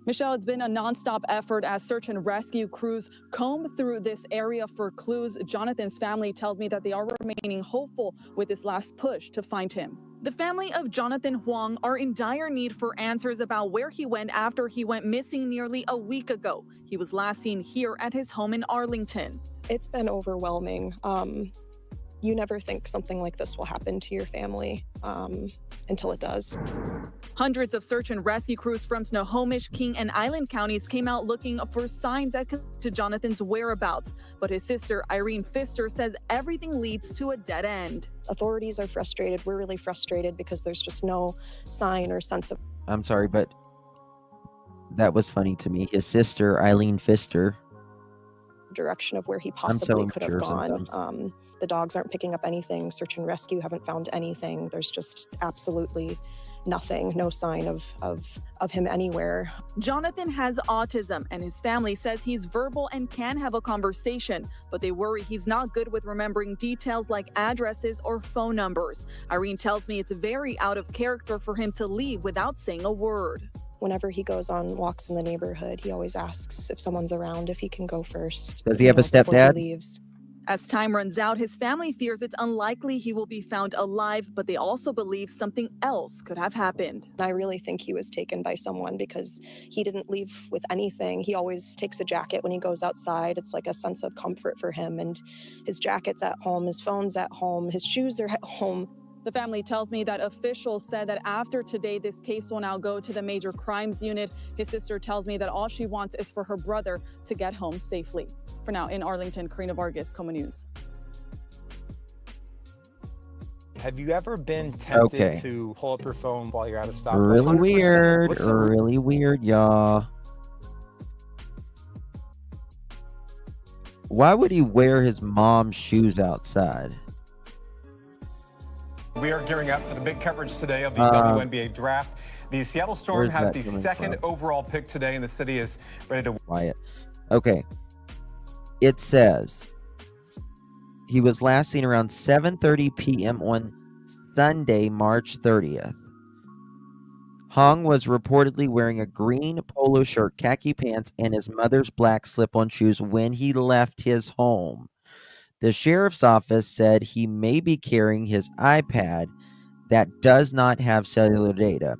Michelle, it's been a nonstop effort as search and rescue crews comb through this area for clues. Jonathan's family tells me that they are remaining hopeful with this last push to find him. The family of Jonathan Huang are in dire need for answers about where he went after he went missing nearly a week ago. He was last seen here at his home in Arlington. It's been overwhelming. You never think something like this will happen to your family until it does. Hundreds of search and rescue crews from Snohomish, King, and Island counties came out looking for signs that could lead to Jonathan's whereabouts. But his sister, Irene Pfister, says everything leads to a dead end. Authorities are frustrated. We're really frustrated because there's just no sign or sense of... I'm sorry, but that was funny to me. His sister, Eileen Pfister. Direction of where he possibly could have gone. The dogs aren't picking up anything. Search and rescue haven't found anything. There's just absolutely nothing, no sign of him anywhere. Jonathan has autism, and his family says he's verbal and can have a conversation, but they worry he's not good with remembering details like addresses or phone numbers. Irene tells me it's very out of character for him to leave without saying a word. Whenever he goes on walks in the neighborhood, he always asks if someone's around, if he can go first. Does he have a stepdad? He leaves. As time runs out, his family fears it's unlikely he will be found alive, but they also believe something else could have happened. I really think he was taken by someone because he didn't leave with anything. He always takes a jacket when he goes outside. It's like a sense of comfort for him. And his jacket's at home, his phone's at home, his shoes are at home. The family tells me that officials said that after today, this case will now go to the Major Crimes Unit. His sister tells me that all she wants is for her brother to get home safely. For now, in Arlington, Karina Vargas, KOMO News. Have you ever been tempted to pull up your phone while you're at a stoplight? Really weird, really weird, y'all. Why would he wear his mom's shoes outside? We are gearing up for the big coverage today of the WNBA draft. The Seattle Storm has the second overall pick today, and the city is ready to... Quiet. Okay. It says he was last seen around 7:30 p.m. on Sunday, March 30th. Hong was reportedly wearing a green polo shirt, khaki pants, and his mother's black slip-on shoes when he left his home. The sheriff's office said he may be carrying his iPad that does not have cellular data.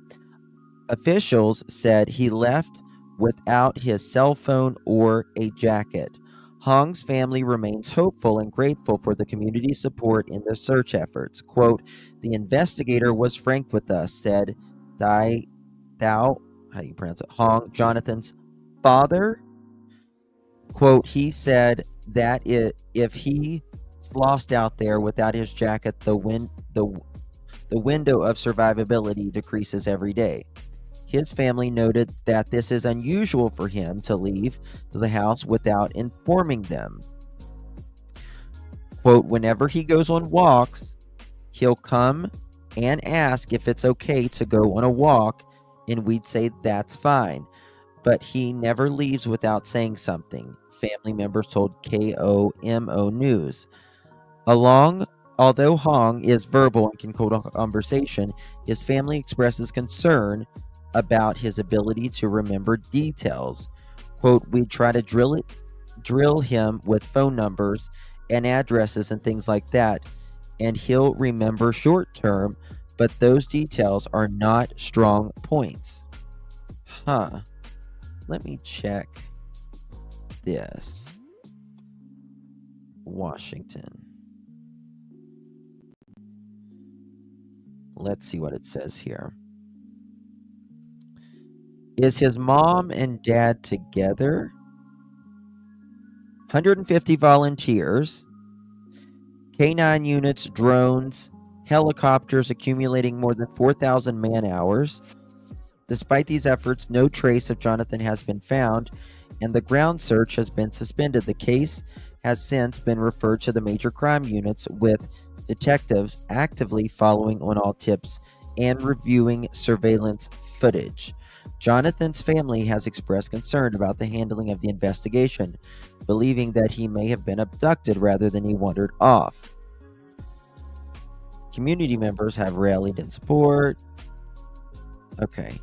Officials said he left without his cell phone or a jacket. Hong's family remains hopeful and grateful for the community's support in the search efforts. Quote, the investigator was frank with us, said Thao, how do you pronounce it, Hong, Jonathan's father. Quote, he said that if he's lost out there without his jacket, the window of survivability decreases every day. His family noted that this is unusual for him to leave to the house without informing them. Quote, whenever he goes on walks, he'll come and ask if it's okay to go on a walk, and we'd say that's fine. But he never leaves without saying something, family members told KOMO News. Although Hong is verbal and can hold a conversation, his family expresses concern about his ability to remember details. Quote, we try to drill him with phone numbers and addresses and things like that, and he'll remember short term, but those details are not strong points. Let me check this. Washington. Let's see what it says here. Is his mom and dad together? 150 volunteers, K9 units, drones, helicopters accumulating more than 4,000 man-hours. Despite these efforts, no trace of Jonathan has been found, and the ground search has been suspended. The case has since been referred to the major crime units, with detectives actively following on all tips and reviewing surveillance footage. Jonathan's family has expressed concern about the handling of the investigation, believing that he may have been abducted rather than he wandered off. Community members have rallied in support. Okay.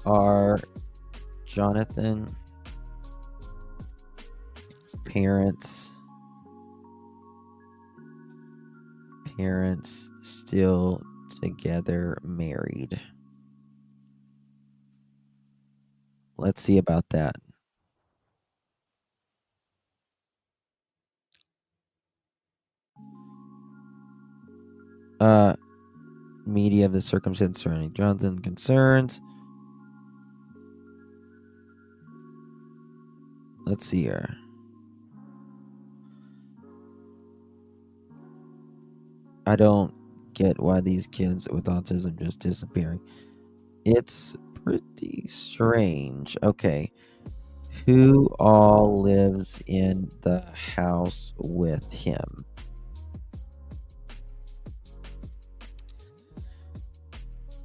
Are Jonathan parents still together, married? Let's see about that. Media of the circumstance surrounding Jonathan concerns. Let's see here. I don't get why these kids with autism just disappearing. It's pretty strange. Okay. Who all lives in the house with him?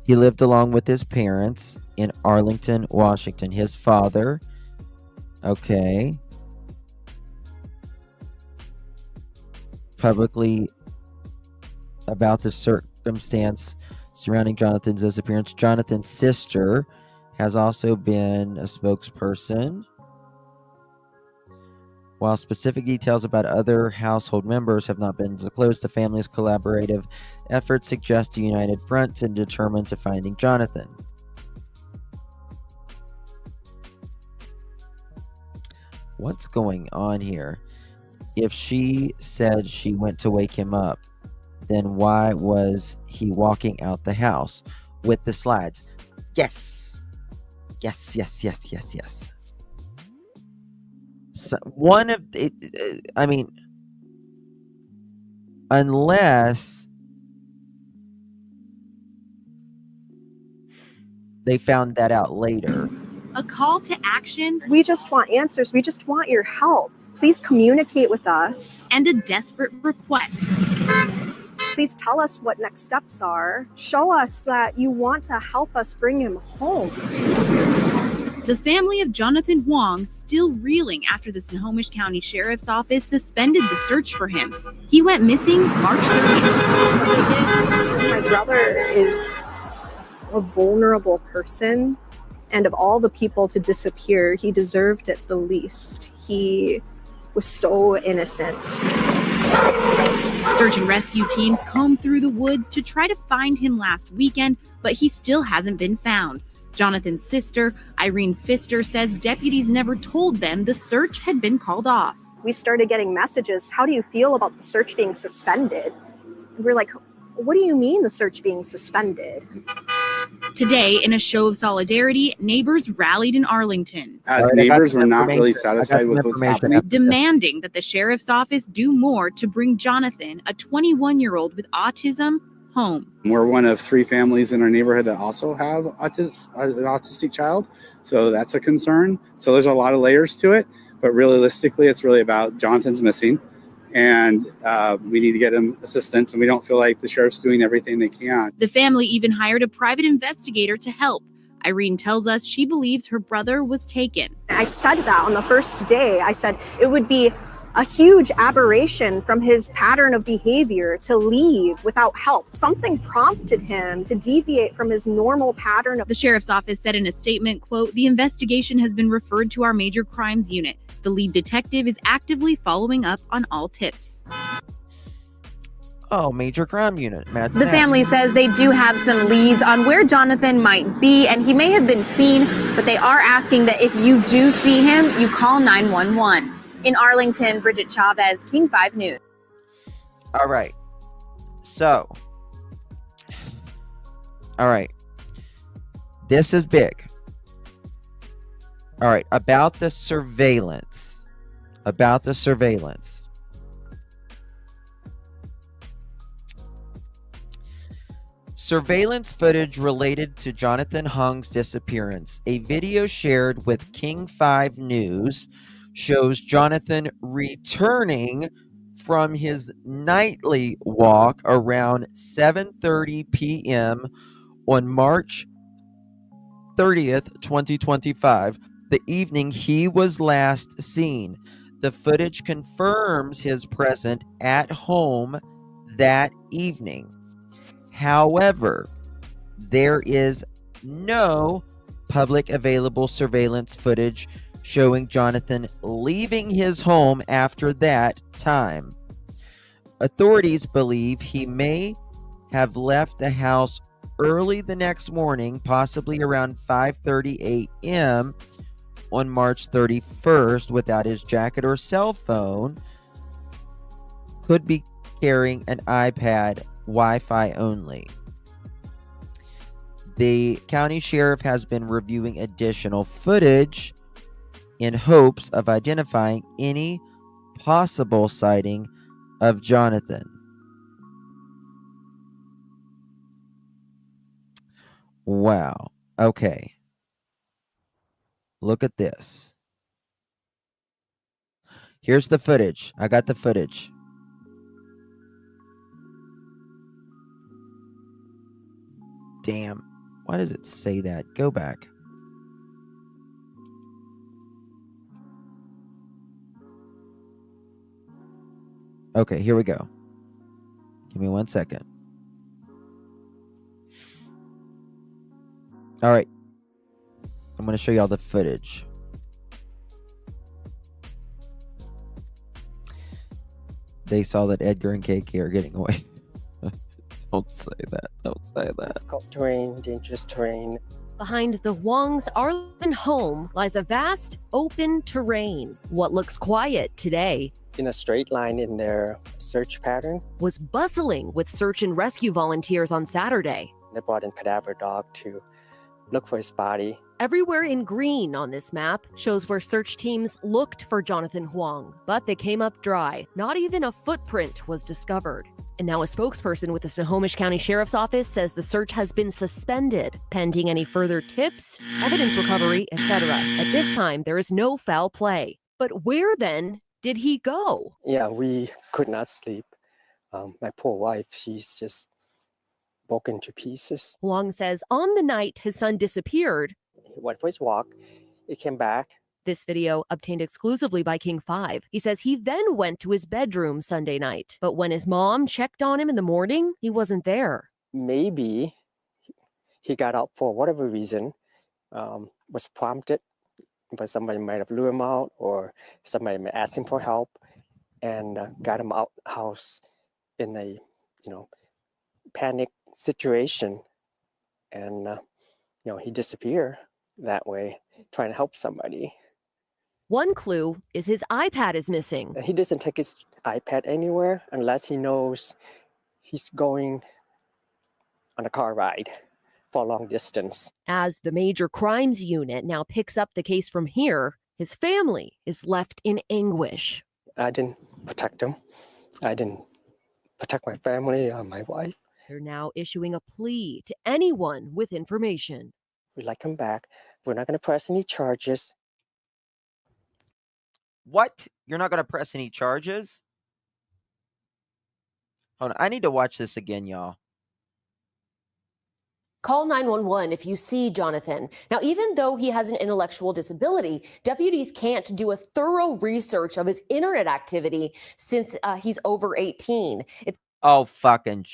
He lived along with his parents in Arlington, Washington. His father, okay, publicly about the circumstance surrounding Jonathan's disappearance. Jonathan's sister has also been a spokesperson. While specific details about other household members have not been disclosed, the family's collaborative efforts suggest a united front and determined to finding Jonathan. What's going on here? If she said she went to wake him up, then why was he walking out the house with the slides? Yes. So one of it, I mean, unless they found that out later. A call to action. We just want answers. We just want your help. Please communicate with us. And a desperate request. Please tell us what next steps are. Show us that you want to help us bring him home. The family of Jonathan Wong still reeling after the Snohomish County Sheriff's Office suspended the search for him. He went missing March 30th. My brother is a vulnerable person, and of all the people to disappear, he deserved it the least. He was so innocent. Search and rescue teams combed through the woods to try to find him last weekend, but he still hasn't been found. Jonathan's sister, Irene Pfister, says deputies never told them the search had been called off. We started getting messages, how do you feel about the search being suspended? And we're like, what do you mean the search being suspended? Today, in a show of solidarity, neighbors rallied in Arlington. As neighbors, we're not really satisfied with what's happening. Demanding that the sheriff's office do more to bring Jonathan, a 21-year-old with autism, home. We're one of 3 families in our neighborhood that also have an autistic child, so that's a concern. So there's a lot of layers to it, but realistically, it's really about Jonathan's missing. and we need to get him assistance, and we don't feel like the sheriff's doing everything they can. The family even hired a private investigator to help. Irene tells us she believes her brother was taken. I said that on the first day. I said it would be a huge aberration from his pattern of behavior to leave without help. Something prompted him to deviate from his normal pattern. The sheriff's office said in a statement, quote, "The investigation has been referred to our major crimes unit. The lead detective is actively following up on all tips." Oh, major crime unit. Imagine The that. family says they do have some leads on where Jonathan might be, and he may have been seen, but they are asking that if you do see him, you call 911. In Arlington, Bridget Chavez, King 5 News. All right. So, all right. This is big. All right. About the surveillance. Surveillance footage related to Jonathan Hung's disappearance. A video shared with King 5 News shows Jonathan returning from his nightly walk around 7:30 p.m. on March 30th, 2025, the evening he was last seen. The footage confirms his presence at home that evening. However, there is no public available surveillance footage showing Jonathan leaving his home after that time. Authorities believe he may have left the house early the next morning, possibly around 5:30 a.m. on March 31st, without his jacket or cell phone. Could be carrying an iPad, Wi-Fi only. The county sheriff has been reviewing additional footage in hopes of identifying any possible sighting of Jonathan. Wow. Okay. Look at this. Here's the footage. I got the footage. Damn. Why does it say that? Go back. Okay, here we go. Give me 1 second. All right. I'm going to show you all the footage. They saw that Edgar and KK are getting away. Don't say that. Don't say that. Difficult terrain, dangerous terrain. Behind the Huang's Arlington home lies a vast, open terrain. What looks quiet today In a straight line in their search pattern. was bustling with search and rescue volunteers on Saturday. They brought in cadaver dog to look for his body. Everywhere in green on this map shows where search teams looked for Jonathan Huang, but they came up dry. Not even a footprint was discovered. And now a spokesperson with the Snohomish County Sheriff's Office says the search has been suspended, pending any further tips, evidence recovery, etc. At this time, there is no foul play. But where then did he go? Yeah, we could not sleep. My poor wife, she's just broken to pieces. Huang says on the night his son disappeared, He went for his walk. He came back. this video obtained exclusively by King 5. He says he then went to his bedroom Sunday night, but when his mom checked on him in the morning, he wasn't there. Maybe he got out for whatever reason, was prompted, but somebody might have lured him out, or somebody might ask him for help, and got him out house in a panic situation, and he disappeared that way, trying to help somebody. One clue is his iPad is missing. And he doesn't take his iPad anywhere unless he knows he's going on a car ride for a long distance. As the major crimes unit now picks up the case from here, his family is left in anguish. I didn't protect him. I didn't protect my family or my wife. They're now issuing a plea to anyone with information. We'd like him back. We're not going to press any charges. What? You're not going to press any charges? Hold on. I need to watch this again, y'all. Call 911 if you see Jonathan. Now, even though he has an intellectual disability, deputies can't do a thorough research of his internet activity since he's over 18. Oh, fucking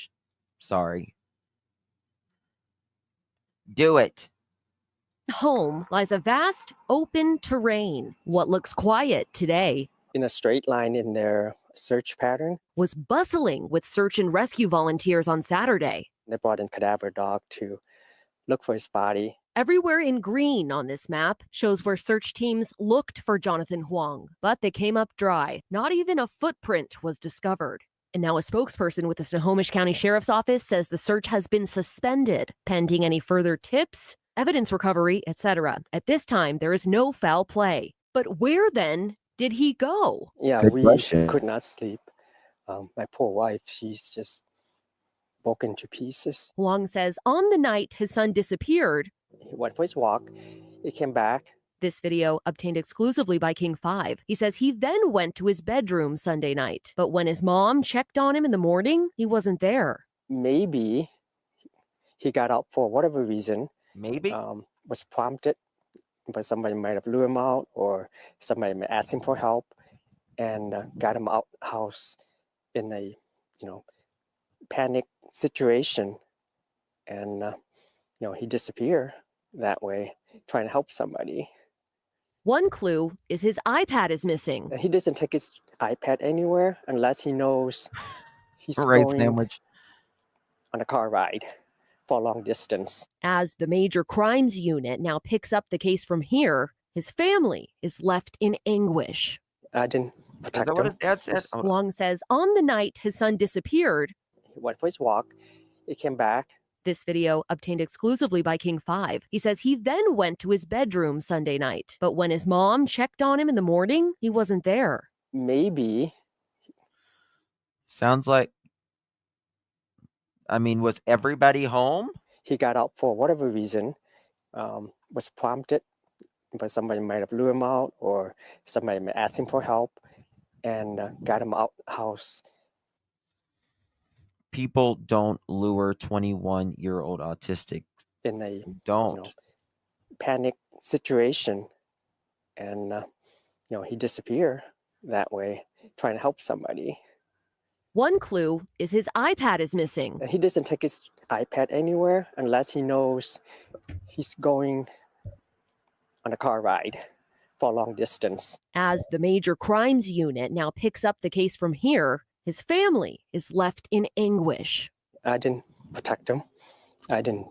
sorry. Do it. Home lies a vast, open terrain. What looks quiet today, in a straight line in their search pattern, was bustling with search and rescue volunteers on Saturday. They brought in cadaver dog to look for his body. Everywhere in green on this map shows where search teams looked for Jonathan Huang, but they came up dry. Not even a footprint was discovered. And now a spokesperson with the Snohomish County Sheriff's Office says the search has been suspended, pending any further tips, evidence recovery, etc. At this time, there is no foul play. But where then did he go? Yeah, Good we question. could not sleep. My poor wife, she's just broken to pieces. Huang says on the night his son disappeared, He went for his walk. He came back. This video obtained exclusively by King 5. He says he then went to his bedroom Sunday night, but when his mom checked on him in the morning, he wasn't there. Maybe he got out for whatever reason. Maybe. Was prompted, but somebody might have lured him out, or somebody might ask him for help, and got him out the house in a, panic situation, and he disappeared that way, trying to help somebody. One clue is his iPad is missing. He doesn't take his iPad anywhere unless he knows he's Right going sandwich. on a car ride for a long distance. As the Major Crimes Unit now picks up the case from here, his family is left in anguish. I didn't protect him. Huang says on the night his son disappeared, He went for his walk. He came back. This video obtained exclusively by King 5. He says he then went to his bedroom Sunday night, but when his mom checked on him in the morning, he wasn't there. Maybe. Sounds like, was everybody home? He got out for whatever reason, was prompted, but somebody might have lured him out, or somebody might ask him for help, and got him out the house. People don't lure 21-year-old autistics. In a don't. Panic situation, and he disappeared that way, trying to help somebody. One clue is his iPad is missing. He doesn't take his iPad anywhere unless he knows he's going on a car ride for a long distance. As the Major Crimes Unit now picks up the case from here, his family is left in anguish. I didn't protect him. I didn't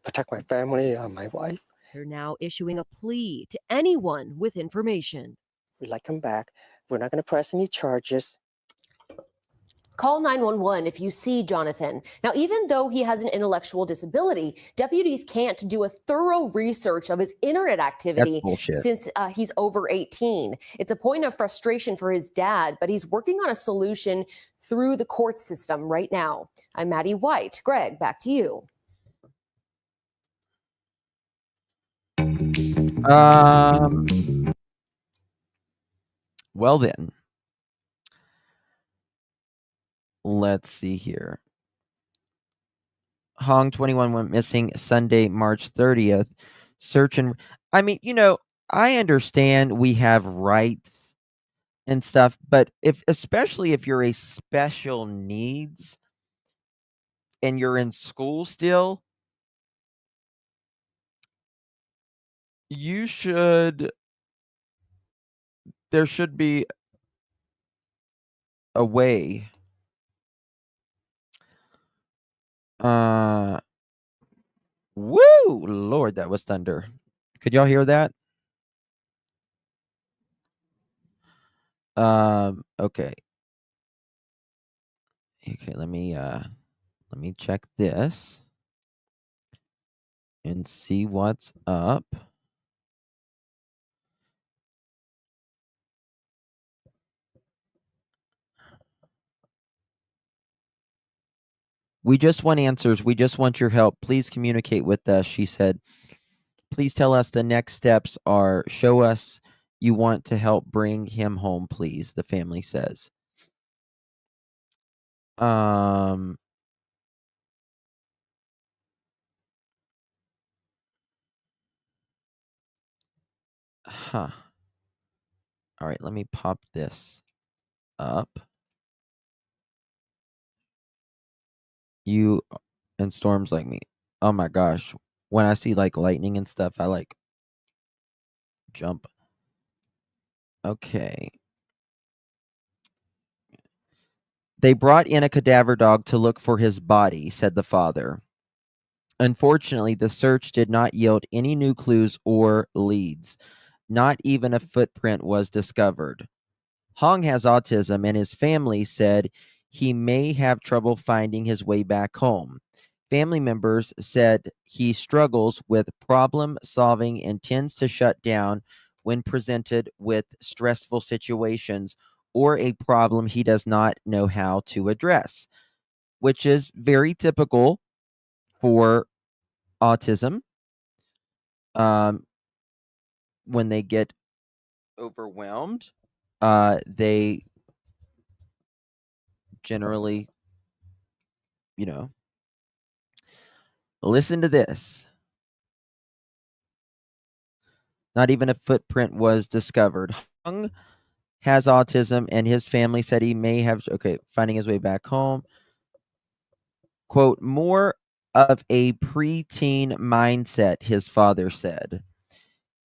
protect my family or my wife. They're now issuing a plea to anyone with information. We'd like him back. We're not going to press any charges. Call 911 if you see Jonathan. Now, even though he has an intellectual disability, deputies can't do a thorough research of his internet activity since he's over 18. It's a point of frustration for his dad, but he's working on a solution through the court system right now. I'm Maddie White. Greg, back to you. Well then. Let's see here. Hong 21 went missing Sunday, March 30th. Search and I understand we have rights and stuff, but especially if you're a special needs and you're in school still, there should be a way. Woo! Lord, that was thunder. Could y'all hear that? Okay. Okay, let me check this and see what's up. We just want answers. We just want your help. Please communicate with us, she said. Please tell us the next steps are. Show us you want to help bring him home, please, the family says. Um, huh. All right, let me pop this up. You and storms like me. Oh my gosh. When I see like lightning and stuff, I like jump. Okay. They brought in a cadaver dog to look for his body, said the father. Unfortunately, the search did not yield any new clues or leads. Not even a footprint was discovered. Hong has autism, and his family said he may have trouble finding his way back home. Family members said he struggles with problem solving and tends to shut down when presented with stressful situations or a problem he does not know how to address, which is very typical for autism. When they get overwhelmed, they generally, listen to this. Not even a footprint was discovered. Hung has autism, and his family said he may have, finding his way back home. Quote, more of a preteen mindset, his father said.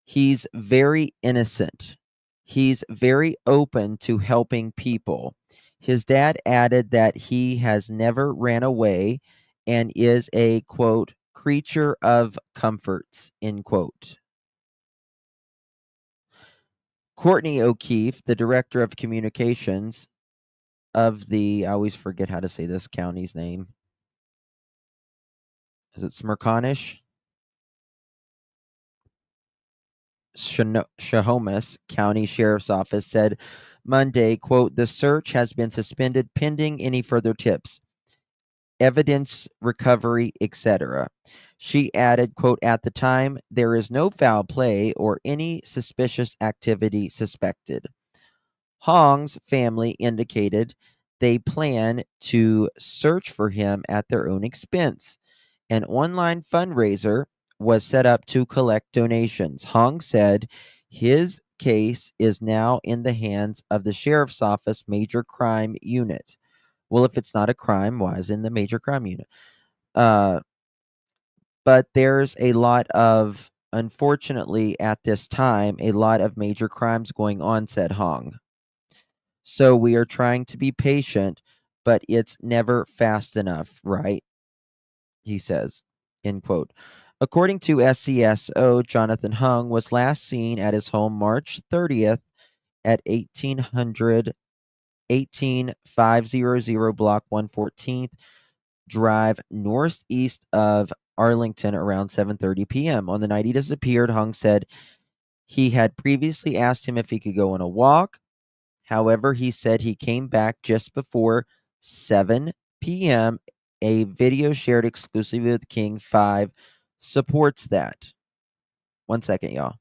He's very innocent. He's very open to helping people. His dad added that he has never ran away and is a, quote, creature of comforts, end quote. Courtney O'Keefe, the director of communications of I always forget how to say this county's name. Is it Smerconish? Snohomish County Sheriff's Office said Monday, quote, the search has been suspended pending any further tips, evidence recovery, etc. She added, quote, at the time, there is no foul play or any suspicious activity suspected. Hong's family indicated they plan to search for him at their own expense. An online fundraiser was set up to collect donations. Hong said his case is now in the hands of the sheriff's office major crime unit. Well, if it's not a crime, why is it in the major crime unit? But there's a lot of, unfortunately, at this time, a lot of major crimes going on, said Hong. So we are trying to be patient, but it's never fast enough, right? He says, end quote. According to SCSO, Jonathan Hung was last seen at his home March 30th at 18500 Block 114th Drive, northeast of Arlington, around 7:30 p.m. On the night he disappeared, Hung said he had previously asked him if he could go on a walk. However, he said he came back just before 7 p.m. A video shared exclusively with King 5 supports that. 1 second, y'all.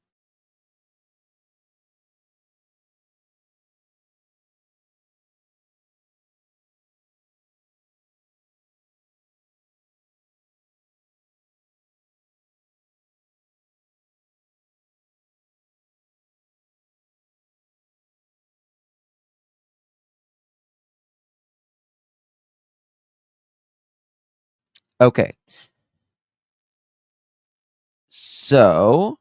Okay. So,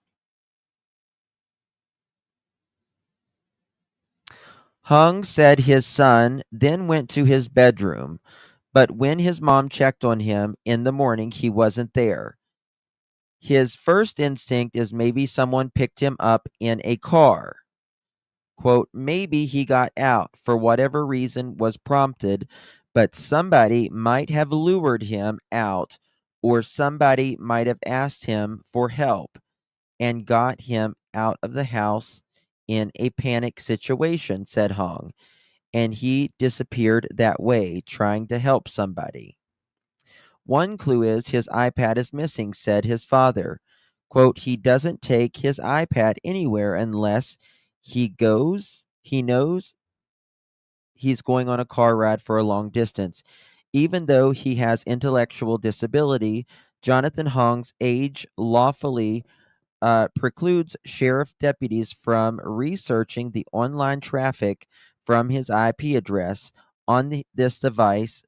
Hung said his son then went to his bedroom, but when his mom checked on him in the morning, he wasn't there. His first instinct is maybe someone picked him up in a car. Quote, maybe he got out for whatever reason was prompted, but somebody might have lured him out, or somebody might have asked him for help and got him out of the house in a panic situation, said Hong. And he disappeared that way, trying to help somebody. One clue is his iPad is missing, said his father. Quote, he doesn't take his iPad anywhere unless he knows he's going on a car ride for a long distance. Even though he has intellectual disability, Jonathan Hong's age lawfully precludes sheriff deputies from researching the online traffic from his IP address on this device.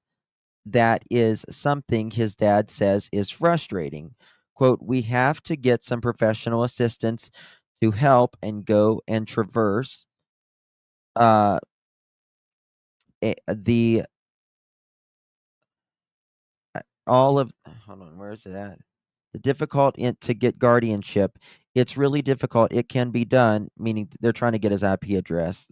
That is something his dad says is frustrating. Quote, we have to get some professional assistance to help and go and traverse the all of hold on, where is it at? The difficult to get guardianship. It's really difficult. It can be done, meaning they're trying to get his IP address.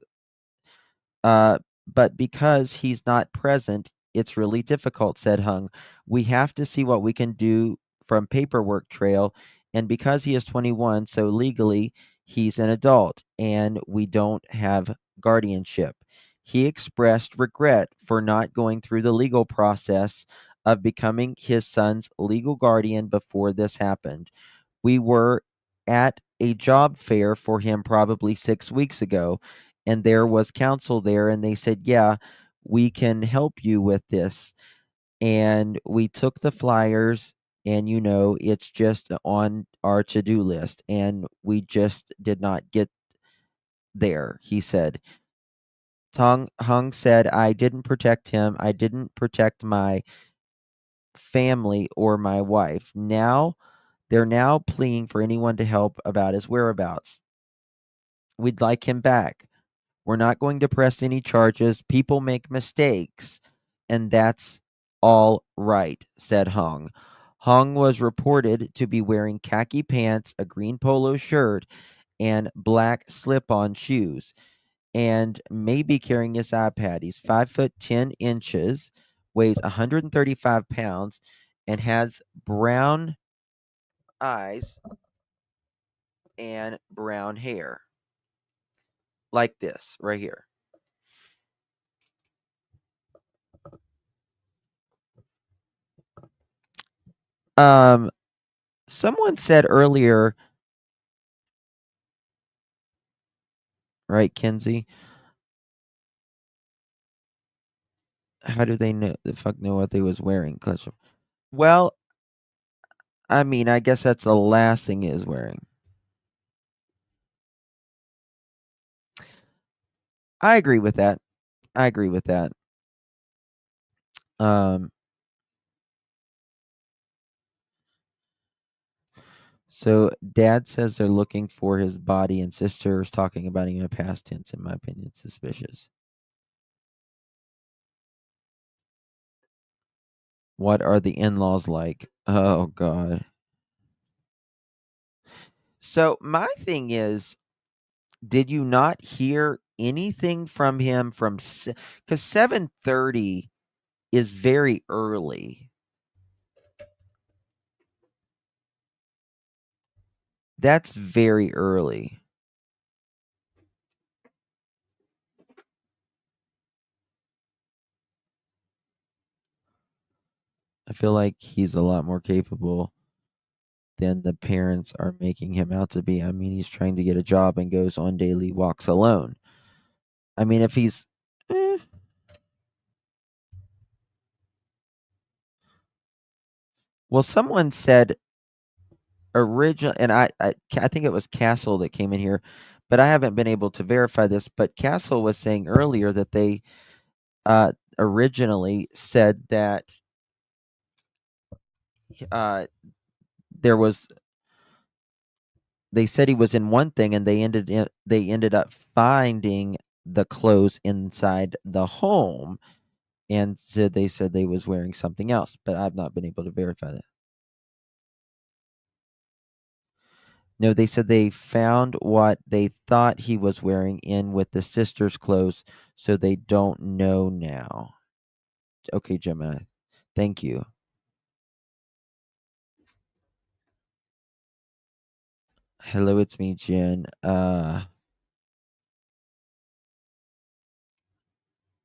But because he's not present, it's really difficult, said Hung. We have to see what we can do from paperwork trail. And because he is 21, so legally he's an adult and we don't have guardianship. He expressed regret for not going through the legal process of becoming his son's legal guardian before this happened. We were at a job fair for him probably 6 weeks ago, and there was counsel there, and they said, yeah, we can help you with this. And we took the flyers, and it's just on our to-do list, and we just did not get there, he said. Hung said, I didn't protect him. I didn't protect my family or my wife. They're now pleading for anyone to help about his whereabouts. We'd like him back. We're not going to press any charges. People make mistakes, and that's all right, said Hung. Hung was reported to be wearing khaki pants, a green polo shirt, and black slip-on shoes, and maybe carrying his iPad. He's 5'10", weighs 135 pounds, and has brown eyes and brown hair. Like this, right here. Someone said earlier, right, Kenzie? How do they know what they was wearing? Well, I mean, I guess that's the last thing he is wearing. I agree with that. So dad says they're looking for his body, and sister is talking about him in past tense. In my opinion, suspicious. What are the in-laws like? Oh God. So my thing is, did you not hear anything from him because 7:30 is very early. That's very early. I feel like he's a lot more capable than the parents are making him out to be. I mean, he's trying to get a job and goes on daily walks alone. I mean, if he's well, someone said original, and I think it was Castle that came in here, but I haven't been able to verify this. But Castle was saying earlier that they originally said that they said he was in one thing, and they ended up finding the clothes inside the home, and they said they was wearing something else, but I've not been able to verify that. No, they said they found what they thought he was wearing in with the sister's clothes, so they don't know now. Okay, Gemini. Thank you. Hello, it's me, Jen.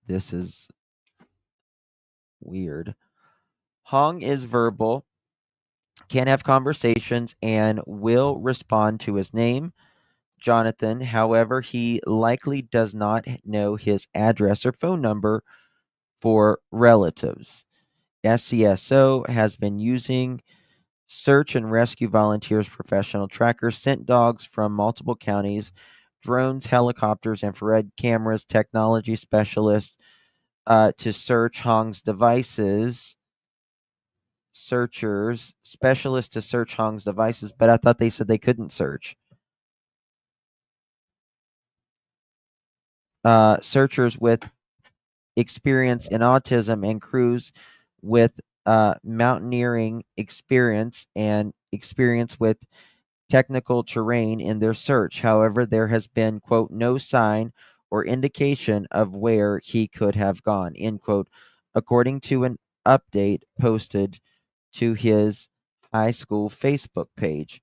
This is weird. Hong is verbal, can have conversations, and will respond to his name, Jonathan. However, he likely does not know his address or phone number for relatives. SCSO has been using search and rescue volunteers, professional trackers, scent dogs from multiple counties, drones, helicopters, infrared cameras, technology specialists to search Hong's devices. Specialists to search Hong's devices, but I thought they said they couldn't search. Searchers with experience in autism and crews with mountaineering experience and experience with technical terrain in their search. However, there has been, quote, no sign or indication of where he could have gone, end quote, according to an update posted to his high school Facebook page.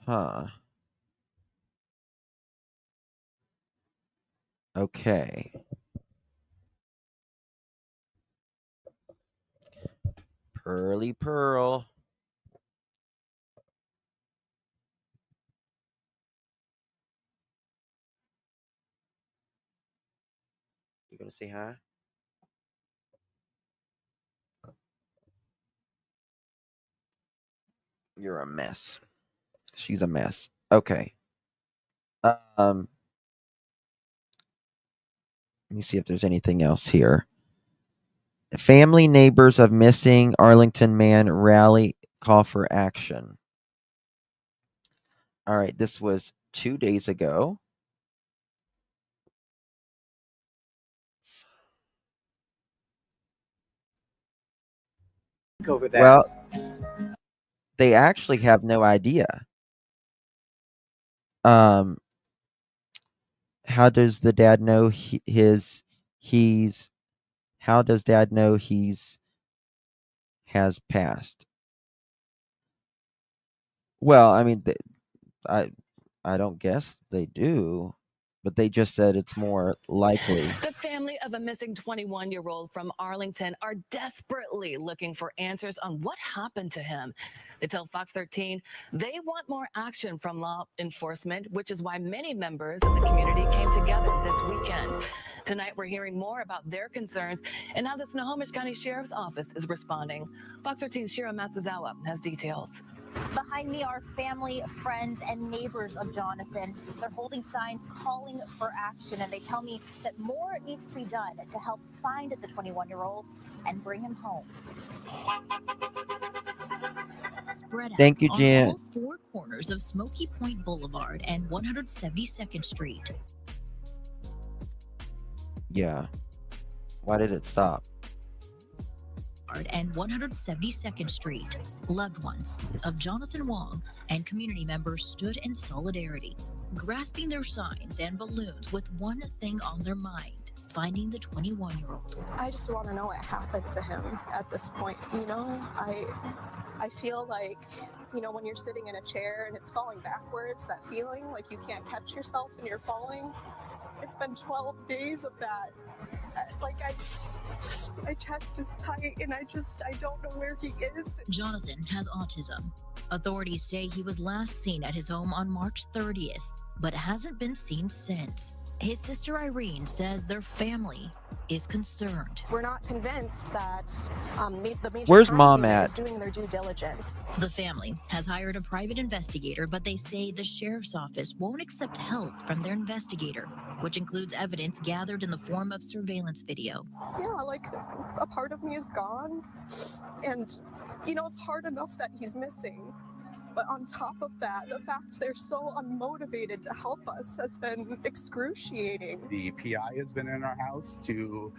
Huh. Okay. Pearly Pearl. You gonna say hi? You're a mess. She's a mess. Okay. Let me see if there's anything else here. Family neighbors of missing Arlington man rally call for action. All right, this was 2 days ago. Over that. Well, they actually have no idea. How does the dad know how does dad know has passed? Well, I mean, I don't guess they do, but they just said it's more likely. The family of a missing 21-year-old from Arlington are desperately looking for answers on what happened to him. They tell Fox 13 they want more action from law enforcement, which is why many members of the community came together this weekend. Tonight, we're hearing more about their concerns and how the Snohomish County Sheriff's Office is responding. Fox 13's Shira Matsuzawa has details. Behind me are family, friends, and neighbors of Jonathan. They're holding signs calling for action, and they tell me that more needs to be done to help find the 21-year-old and bring him home. Spread out Thank you, on Jan. all four corners of Smoky Point Boulevard and 172nd Street. Yeah. Why did it stop? And 172nd Street. Loved ones of Jonathan Wong and community members stood in solidarity, grasping their signs and balloons with one thing on their mind: finding the 21-year-old. I just want to know what happened to him at this point. You know, I feel like, you know, when you're sitting in a chair and it's falling backwards, that feeling like you can't catch yourself and you're falling. It's been 12 days of that. Like, my chest is tight and I don't know where he is. Jonathan has autism. Authorities say he was last seen at his home on March 30th, but hasn't been seen since. His sister Irene says their family is concerned. We're not convinced that the major Where's crime Mom scene at? is doing their due diligence. The family has hired a private investigator, but they say the sheriff's office won't accept help from their investigator, which includes evidence gathered in the form of surveillance video. Yeah, like, a part of me is gone. And, you know, it's hard enough that he's missing. But on top of that, the fact they're so unmotivated to help us has been excruciating. The PI has been in our house to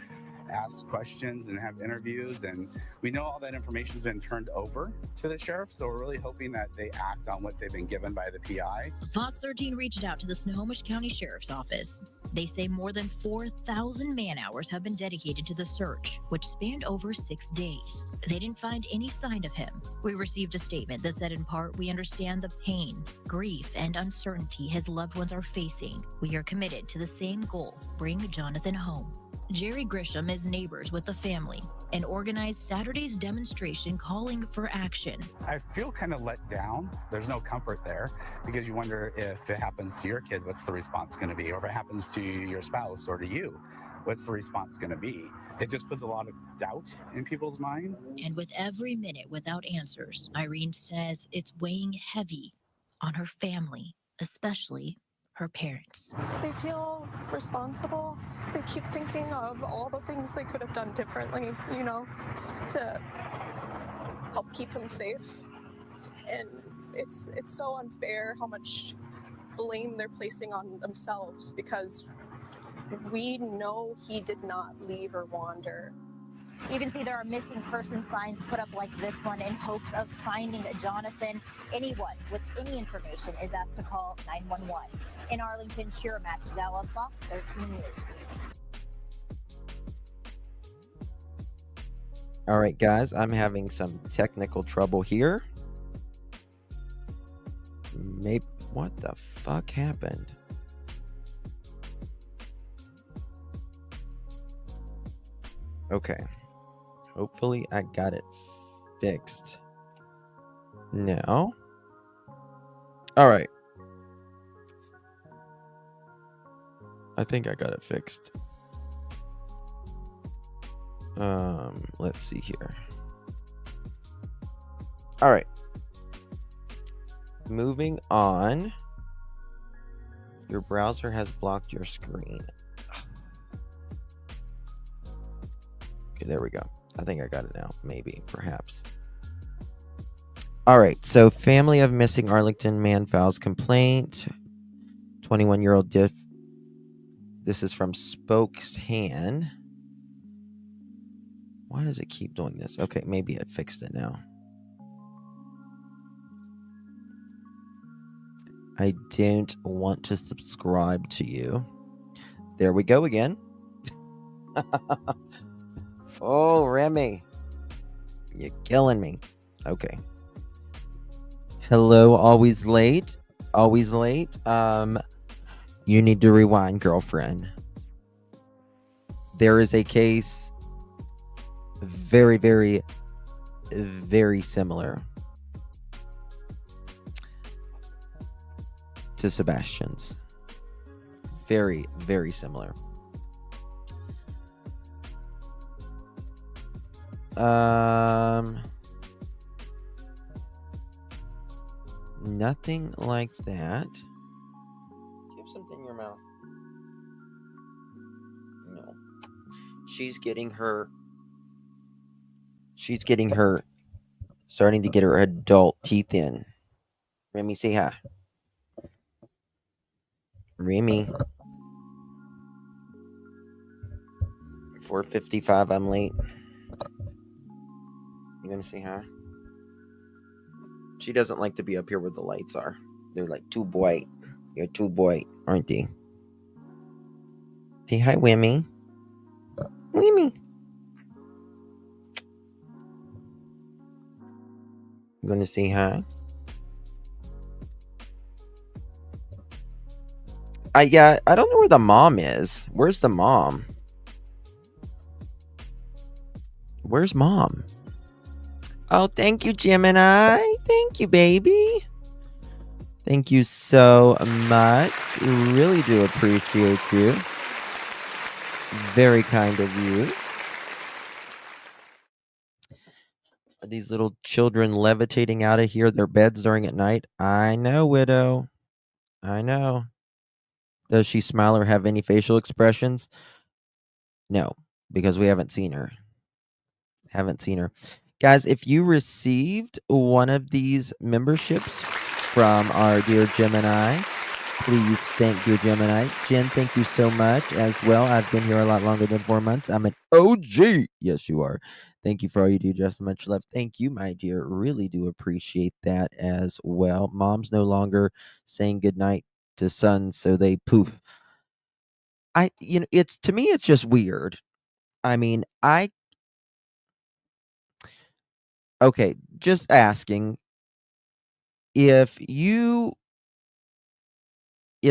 ask questions and have interviews, and we know all that information has been turned over to the sheriff, so we're really hoping that they act on what they've been given by the PI. Fox 13 reached out to the Snohomish County Sheriff's Office. They say more than 4,000 man-hours have been dedicated to the search, which spanned over 6 days. They didn't find any sign of him. We received a statement that said, in part, we understand the pain, grief, and uncertainty his loved ones are facing. We are committed to the same goal: bring Jonathan home. Jerry Grisham is neighbors with the family and organized Saturday's demonstration calling for action. I feel kind of let down. There's no comfort there because you wonder if it happens to your kid, what's the response going to be? Or if it happens to your spouse or to you, what's the response going to be? It just puts a lot of doubt in people's mind. And with every minute without answers, Irene says it's weighing heavy on her family, especially her parents. They feel responsible. They keep thinking of all the things they could have done differently, you know, to help keep them safe. And it's so unfair how much blame they're placing on themselves because we know he did not leave or wander. You can see there are missing person signs put up like this one in hopes of finding Jonathan. Anyone with any information is asked to call 911. In Arlington, Shira Matzella, Fox 13 News. All right, guys, I'm having some technical trouble here. Maybe what the fuck happened? Okay. Hopefully I got it fixed now. All right. I think I got it fixed. Let's see here. All right. Moving on. Your browser has blocked your screen. Okay, there we go. I think I got it now. Maybe, perhaps. All right. So, family of missing Arlington man files complaint. 21-year-old diff. This is from Spokane. Why does it keep doing this? Okay, maybe I fixed it now. I don't want to subscribe to you. There we go again. Oh, Remy. You're killing me. Okay. Hello, always late. Always late. You need to rewind, girlfriend. There is a case very, very, very similar to Sebastian's. Very, very similar. Nothing like that. Do you have something in your mouth? No. She's getting her starting to get her adult teeth in. Remy, say hi. Remy. 4:55, I'm late. You gonna say hi? She doesn't like to be up here where the lights are. They're like too bright. You're too bright, aren't they? Say hi, Wimmy. Wimmy. I'm gonna say hi. I don't know where the mom is. Where's the mom? Where's mom? Oh, thank you, Gemini. Thank you, baby. Thank you so much. Really do appreciate you. Very kind of you. Are these little children levitating out of here, their beds during at night? I know, widow. I know. Does she smile or have any facial expressions? No, because we haven't seen her. Guys, if you received one of these memberships from our dear Gemini, please thank your Gemini. Jen, thank you so much as well. I've been here a lot longer than 4 months. I'm an OG. Yes, you are. Thank you for all you do, just much love. Thank you, my dear. Really do appreciate that as well. Mom's no longer saying goodnight to sons, so they poof. It's to me, it's just weird. I mean, okay, just asking if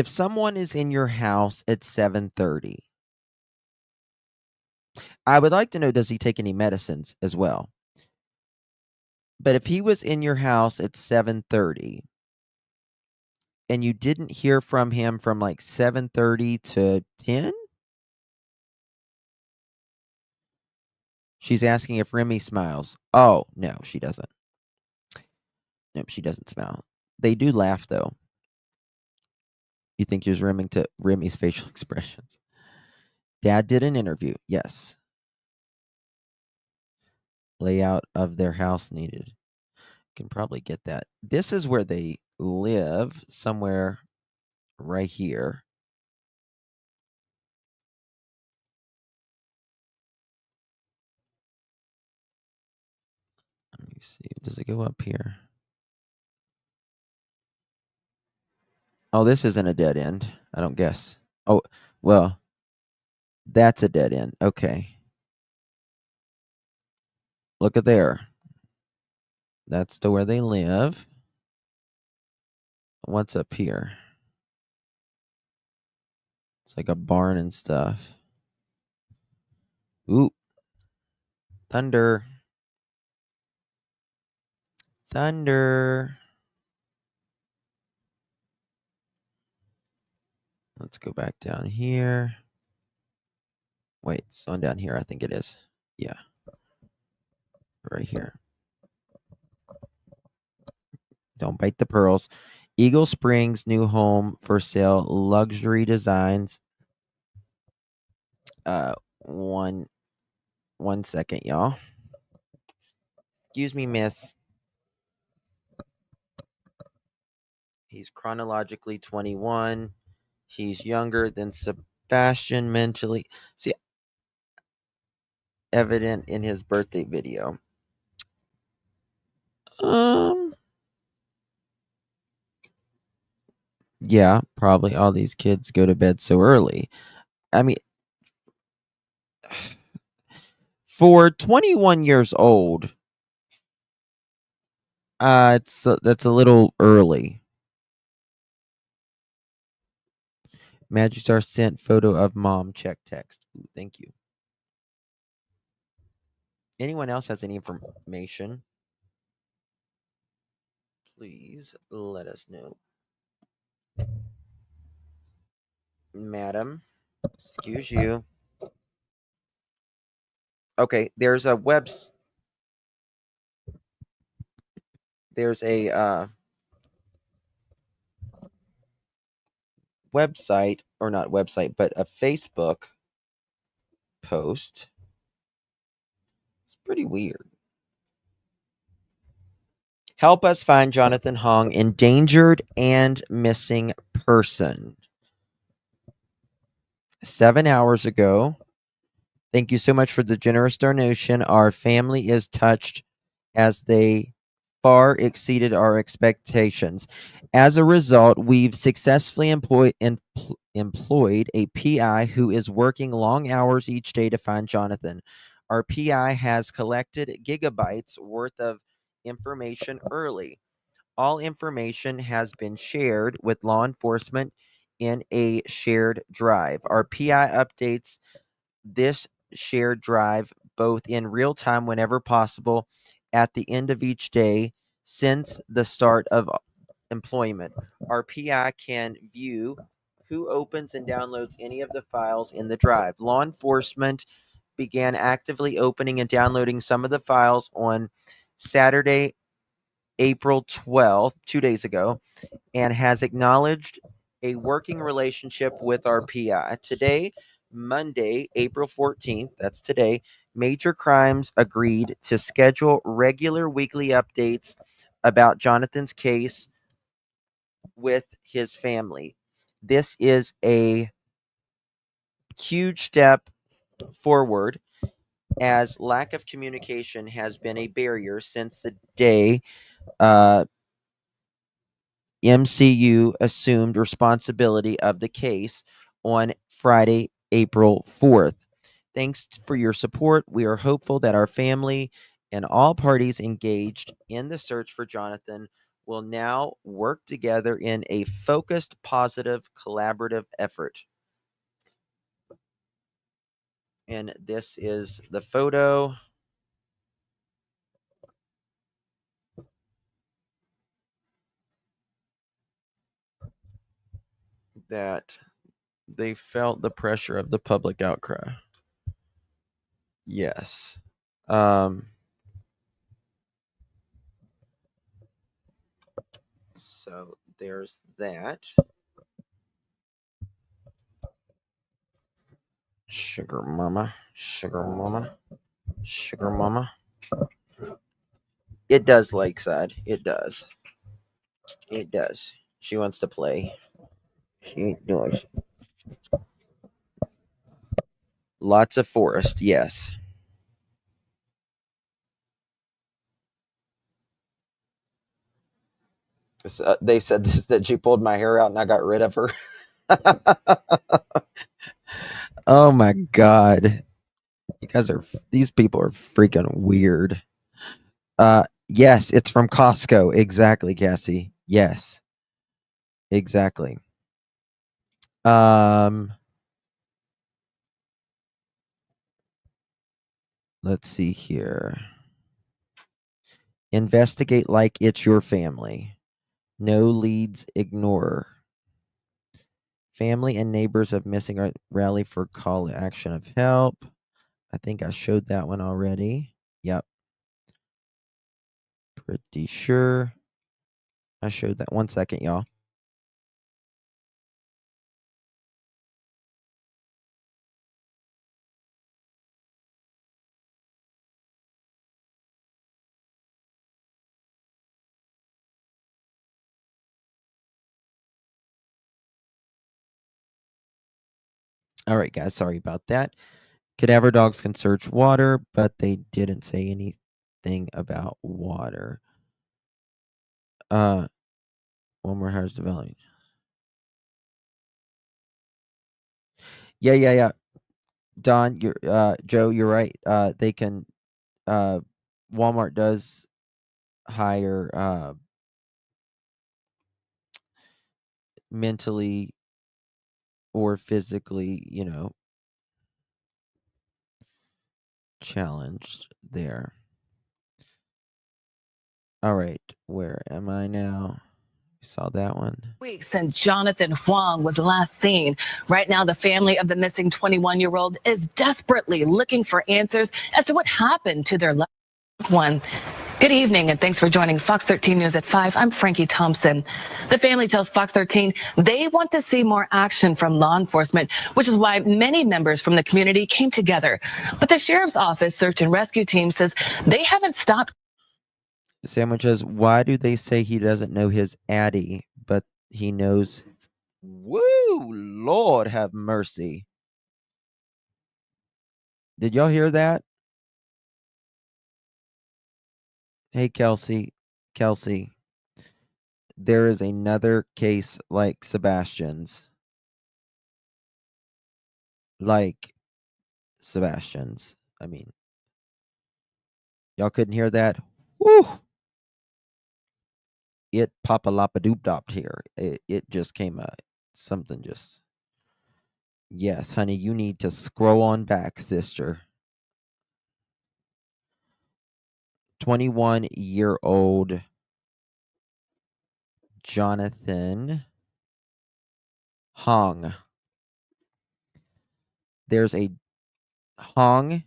someone is in your house at 7:30 I would like to know, does he take any medicines as well? But if he was in your house at 7:30 and you didn't hear from him from like 7:30 to 10? She's asking if Remy smiles. Oh, no, she doesn't. Nope, she doesn't smile. They do laugh, though. You think you're rimming to Remy's facial expressions. Dad did an interview. Yes. Layout of their house needed. Can probably get that. This is where they live, somewhere right here. Let me see. Does it go up here? Oh, this isn't a dead end. I don't guess. Oh, well, that's a dead end. Okay. Look at there. That's to where they live. What's up here? It's like a barn and stuff. Ooh. Thunder. Thunder. Let's go back down here. Wait, it's on down here. I think it is. Yeah. Right here. Don't bite the pearls. Eagle Springs new home for sale. Luxury designs. One second, y'all. Excuse me, miss. He's chronologically 21. He's younger than Sebastian mentally. See, evident in his birthday video. Yeah, probably all these kids go to bed so early. I mean, for 21 years old, that's a little early. Magistar sent photo of mom. Check text. Ooh, thank you. Anyone else has any information? Please let us know. Madam, excuse you. Okay, there's a website, or not website, but a Facebook post. It's pretty weird. Help us find Jonathan Hong, endangered and missing person. 7 hours ago. Thank you so much for the generous donation. Our family is touched as they far exceeded our expectations. As a result, we've successfully employed a PI who is working long hours each day to find Jonathan. Our PI has collected gigabytes worth of information early. All information has been shared with law enforcement in a shared drive. Our PI updates this shared drive both in real time whenever possible at the end of each day since the start of employment. Our PI can view who opens and downloads any of the files in the drive. Law enforcement began actively opening and downloading some of the files on Saturday, April 12th, 2 days ago, and has acknowledged a working relationship with our PI. Today, Monday, April 14th, that's today, Major Crimes agreed to schedule regular weekly updates about Jonathan's case with his family. This is a huge step forward, as lack of communication has been a barrier since the day MCU assumed responsibility of the case on Friday, April 4th. Thanks for your support. We are hopeful that our family and all parties engaged in the search for Jonathan will now work together in a focused, positive, collaborative effort. And this is the photo. That they felt the pressure of the public outcry. Yes. So there's that. Sugar mama, sugar mama, sugar mama. It does, Lakeside. It does. It does. She wants to play. She does. Lots of forest, yes. They said this, that she pulled my hair out and I got rid of her. Oh my God. These people are freaking weird. Yes, it's from Costco. Exactly, Cassie. Yes. Exactly. Let's see here. Investigate like it's your family. No leads, ignore. Family and neighbors of missing are rally for call to action of help. I think I showed that one already. Yep. Pretty sure I showed that. 1 second, y'all. All right, guys. Sorry about that. Cadaver dogs can search water, but they didn't say anything about water. One more house developing. Yeah. Don, you're Joe, you're right. They can Walmart does hire mentally or physically, challenged there. All right, where am I now? We saw that one. Weeks since Jonathan Huang was last seen. Right now, the family of the missing 21-year-old is desperately looking for answers as to what happened to their loved one. Good evening, and thanks for joining Fox 13 News at 5. I'm Frankie Thompson. The family tells Fox 13 they want to see more action from law enforcement, which is why many members from the community came together. But the sheriff's office search and rescue team says they haven't stopped. Sandwich says, why do they say he doesn't know his Addie, but he knows? Woo, Lord have mercy. Did y'all hear that? Hey, Kelsey, there is another case like Sebastian's. I mean, y'all couldn't hear that? Woo! It pop-a-lop-a-doop-dopped here. It just came something just. Yes, honey, you need to scroll on back, sister. 21-year-old Jonathan Hong. There's a Hong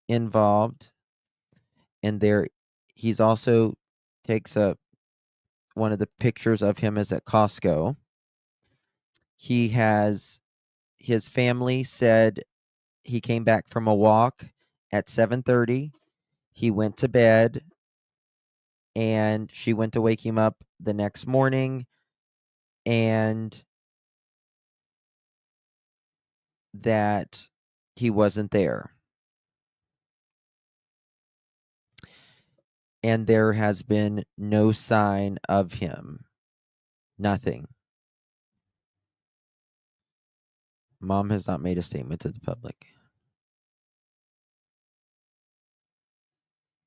involved, and he's also takes one of the pictures of him is at Costco. His family said he came back from a walk at 7:30. He went to bed, and she went to wake him up the next morning, and that he wasn't there. And there has been no sign of him. Nothing. Mom has not made a statement to the public.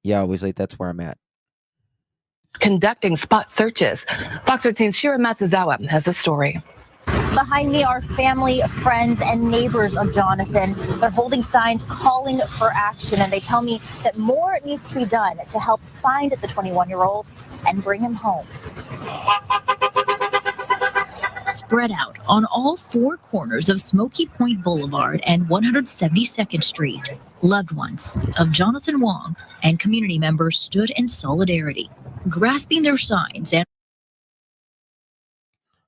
Yeah, always like, that's where I'm at. Conducting spot searches. Fox 13's Shira Matsuzawa has the story. Behind me are family, friends, and neighbors of Jonathan. They're holding signs calling for action, and they tell me that more needs to be done to help find the 21-year-old and bring him home. Spread out on all four corners of Smoky Point Boulevard and 172nd Street, loved ones of Jonathan Wong and community members stood in solidarity, grasping their signs and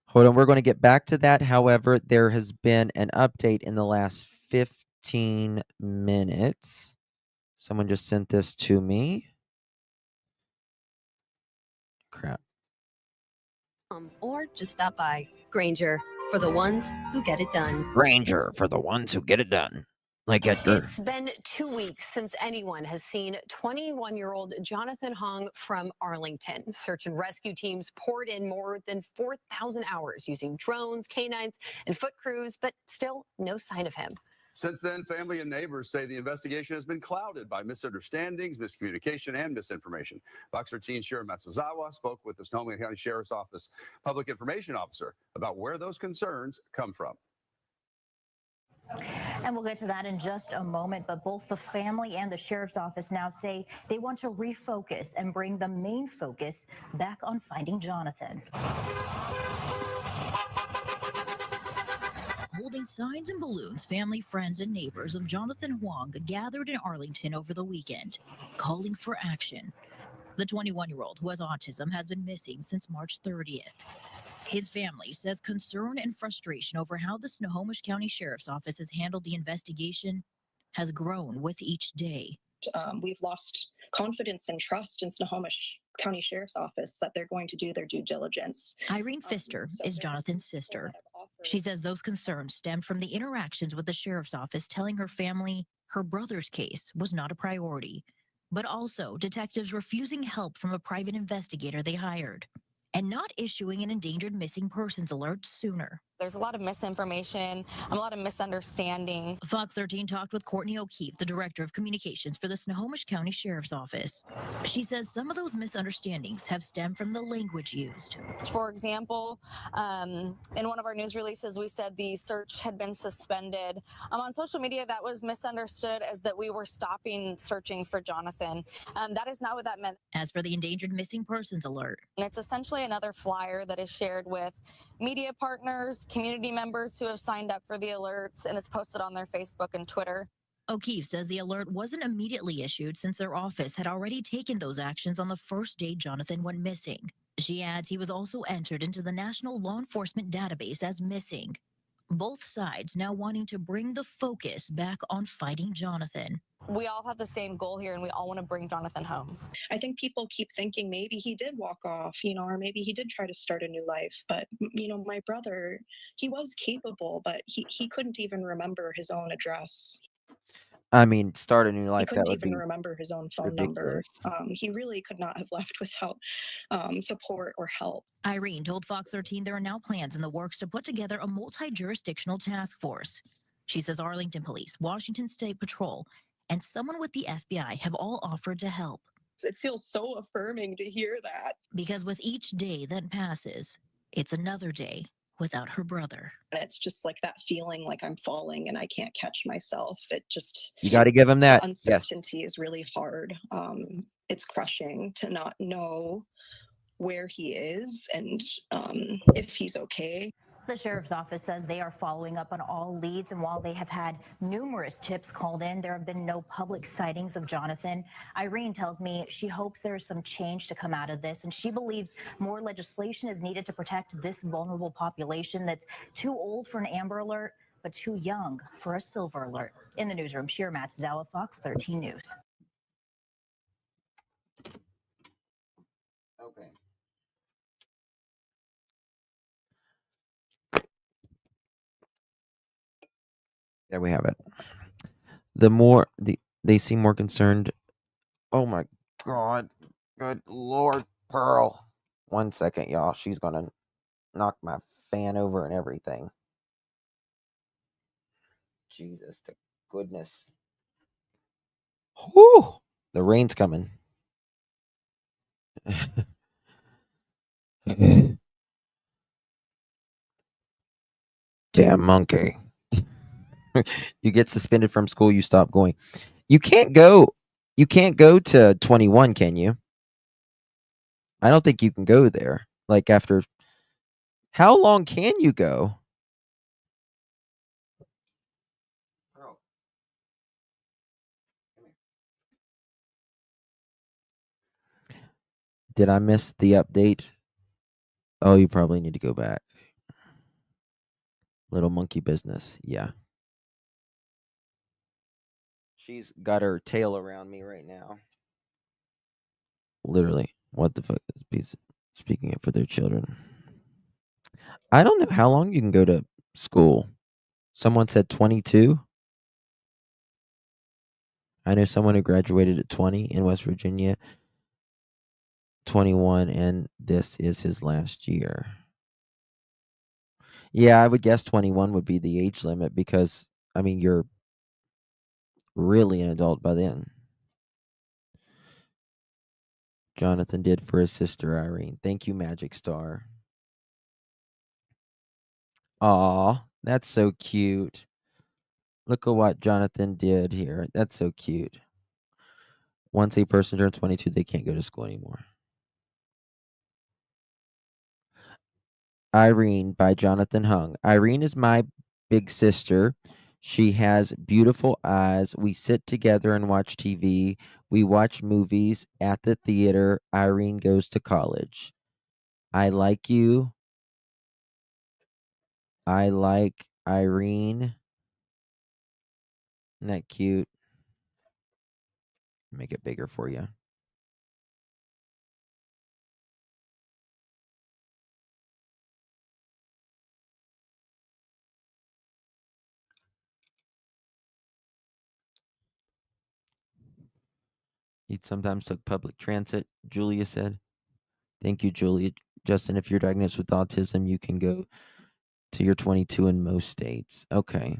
Hold on, we're going to get back to that. However, there has been an update in the last 15 minutes. Someone just sent this to me. Crap. Or just stop by. Granger, for the ones who get it done. Granger, for the ones who get it done. Like Edgar. It's been 2 weeks since anyone has seen 21-year-old Jonathan Hong from Arlington. Search and rescue teams poured in more than 4,000 hours using drones, canines, and foot crews, but still no sign of him. Since then, family and neighbors say the investigation has been clouded by misunderstandings, miscommunication, and misinformation. Fox 13 Sheriff Matsuzawa spoke with the Sonoma County Sheriff's Office Public Information Officer about where those concerns come from. And we'll get to that in just a moment, but both the family and the sheriff's office now say they want to refocus and bring the main focus back on finding Jonathan. Holding signs and balloons, family, friends, and neighbors of Jonathan Huang gathered in Arlington over the weekend, calling for action. The 21-year-old who has autism has been missing since March 30th. His family says concern and frustration over how the Snohomish County Sheriff's Office has handled the investigation has grown with each day. We've lost confidence and trust in Snohomish County Sheriff's Office that they're going to do their due diligence. Irene Pfister is Jonathan's sister. She says those concerns stemmed from the interactions with the sheriff's office telling her family her brother's case was not a priority, but also detectives refusing help from a private investigator they hired and not issuing an endangered missing persons alert sooner. There's a lot of misinformation, a lot of misunderstanding. Fox 13 talked with Courtney O'Keefe, the director of communications for the Snohomish County Sheriff's Office. She says some of those misunderstandings have stemmed from the language used. For example, in one of our news releases, we said the search had been suspended. On social media, that was misunderstood as that we were stopping searching for Jonathan. That is not what that meant. As for the endangered missing persons alert, and it's essentially another flyer that is shared with media partners, community members who have signed up for the alerts, and it's posted on their Facebook and Twitter. O'Keefe says the alert wasn't immediately issued since their office had already taken those actions on the first day Jonathan went missing. She adds he was also entered into the National Law Enforcement Database as missing. Both sides now wanting to bring the focus back on fighting Jonathan. We all have the same goal here, and we all want to bring Jonathan home. I think people keep thinking maybe he did walk off, or maybe he did try to start a new life. But, my brother, he was capable, but he couldn't even remember his own address. I mean, start a new life. He couldn't even remember his own phone number. He really could not have left without support or help. Irene told Fox 13 there are now plans in the works to put together a multi-jurisdictional task force. She says Arlington Police, Washington State Patrol, and someone with the FBI have all offered to help. It feels so affirming to hear that. Because with each day that passes, it's another day without her brother. And it's just like that feeling like I'm falling and I can't catch myself. You got to give him that. Uncertainty is really hard. It's crushing to not know where he is and if he's okay. The sheriff's office says they are following up on all leads, and while they have had numerous tips called in, there have been no public sightings of Jonathan. Irene tells me she hopes there is some change to come out of this, and she believes more legislation is needed to protect this vulnerable population that's too old for an Amber Alert, but too young for a Silver Alert. In the newsroom, Shira Matsuzawa, Fox 13 News. Okay. There we have it. They seem more concerned. Oh my God. Good Lord, Pearl. 1 second, y'all. She's gonna knock my fan over and everything. Jesus to goodness. Whoo! The rain's coming. Damn monkey. You get suspended from school, you stop going. You can't go to 21, can you? I don't think you can go there. Like after how long can you go? Did I miss the update? Oh, you probably need to go back. Little monkey business. Yeah. She's got her tail around me right now. Literally. What the fuck is piece speaking up for their children? I don't know how long you can go to school. Someone said 22. I know someone who graduated at 20 in West Virginia, 21, and this is his last year. Yeah, I would guess 21 would be the age limit because, I mean, you're really an adult by then. Jonathan did for his sister Irene. Thank you, Magic Star. Aw, that's so cute. Look at what Jonathan did here. That's so cute. Once a person turns 22, they can't go to school anymore. Irene by Jonathan Hung. Irene is my big sister. She has beautiful eyes. We sit together and watch TV. We watch movies at the theater. Irene goes to college. I like you. I like Irene. Isn't that cute? Make it bigger for you. He sometimes took public transit, Julia said. Thank you, Julia. Justin, if you're diagnosed with autism, you can go to your 22 in most states. Okay.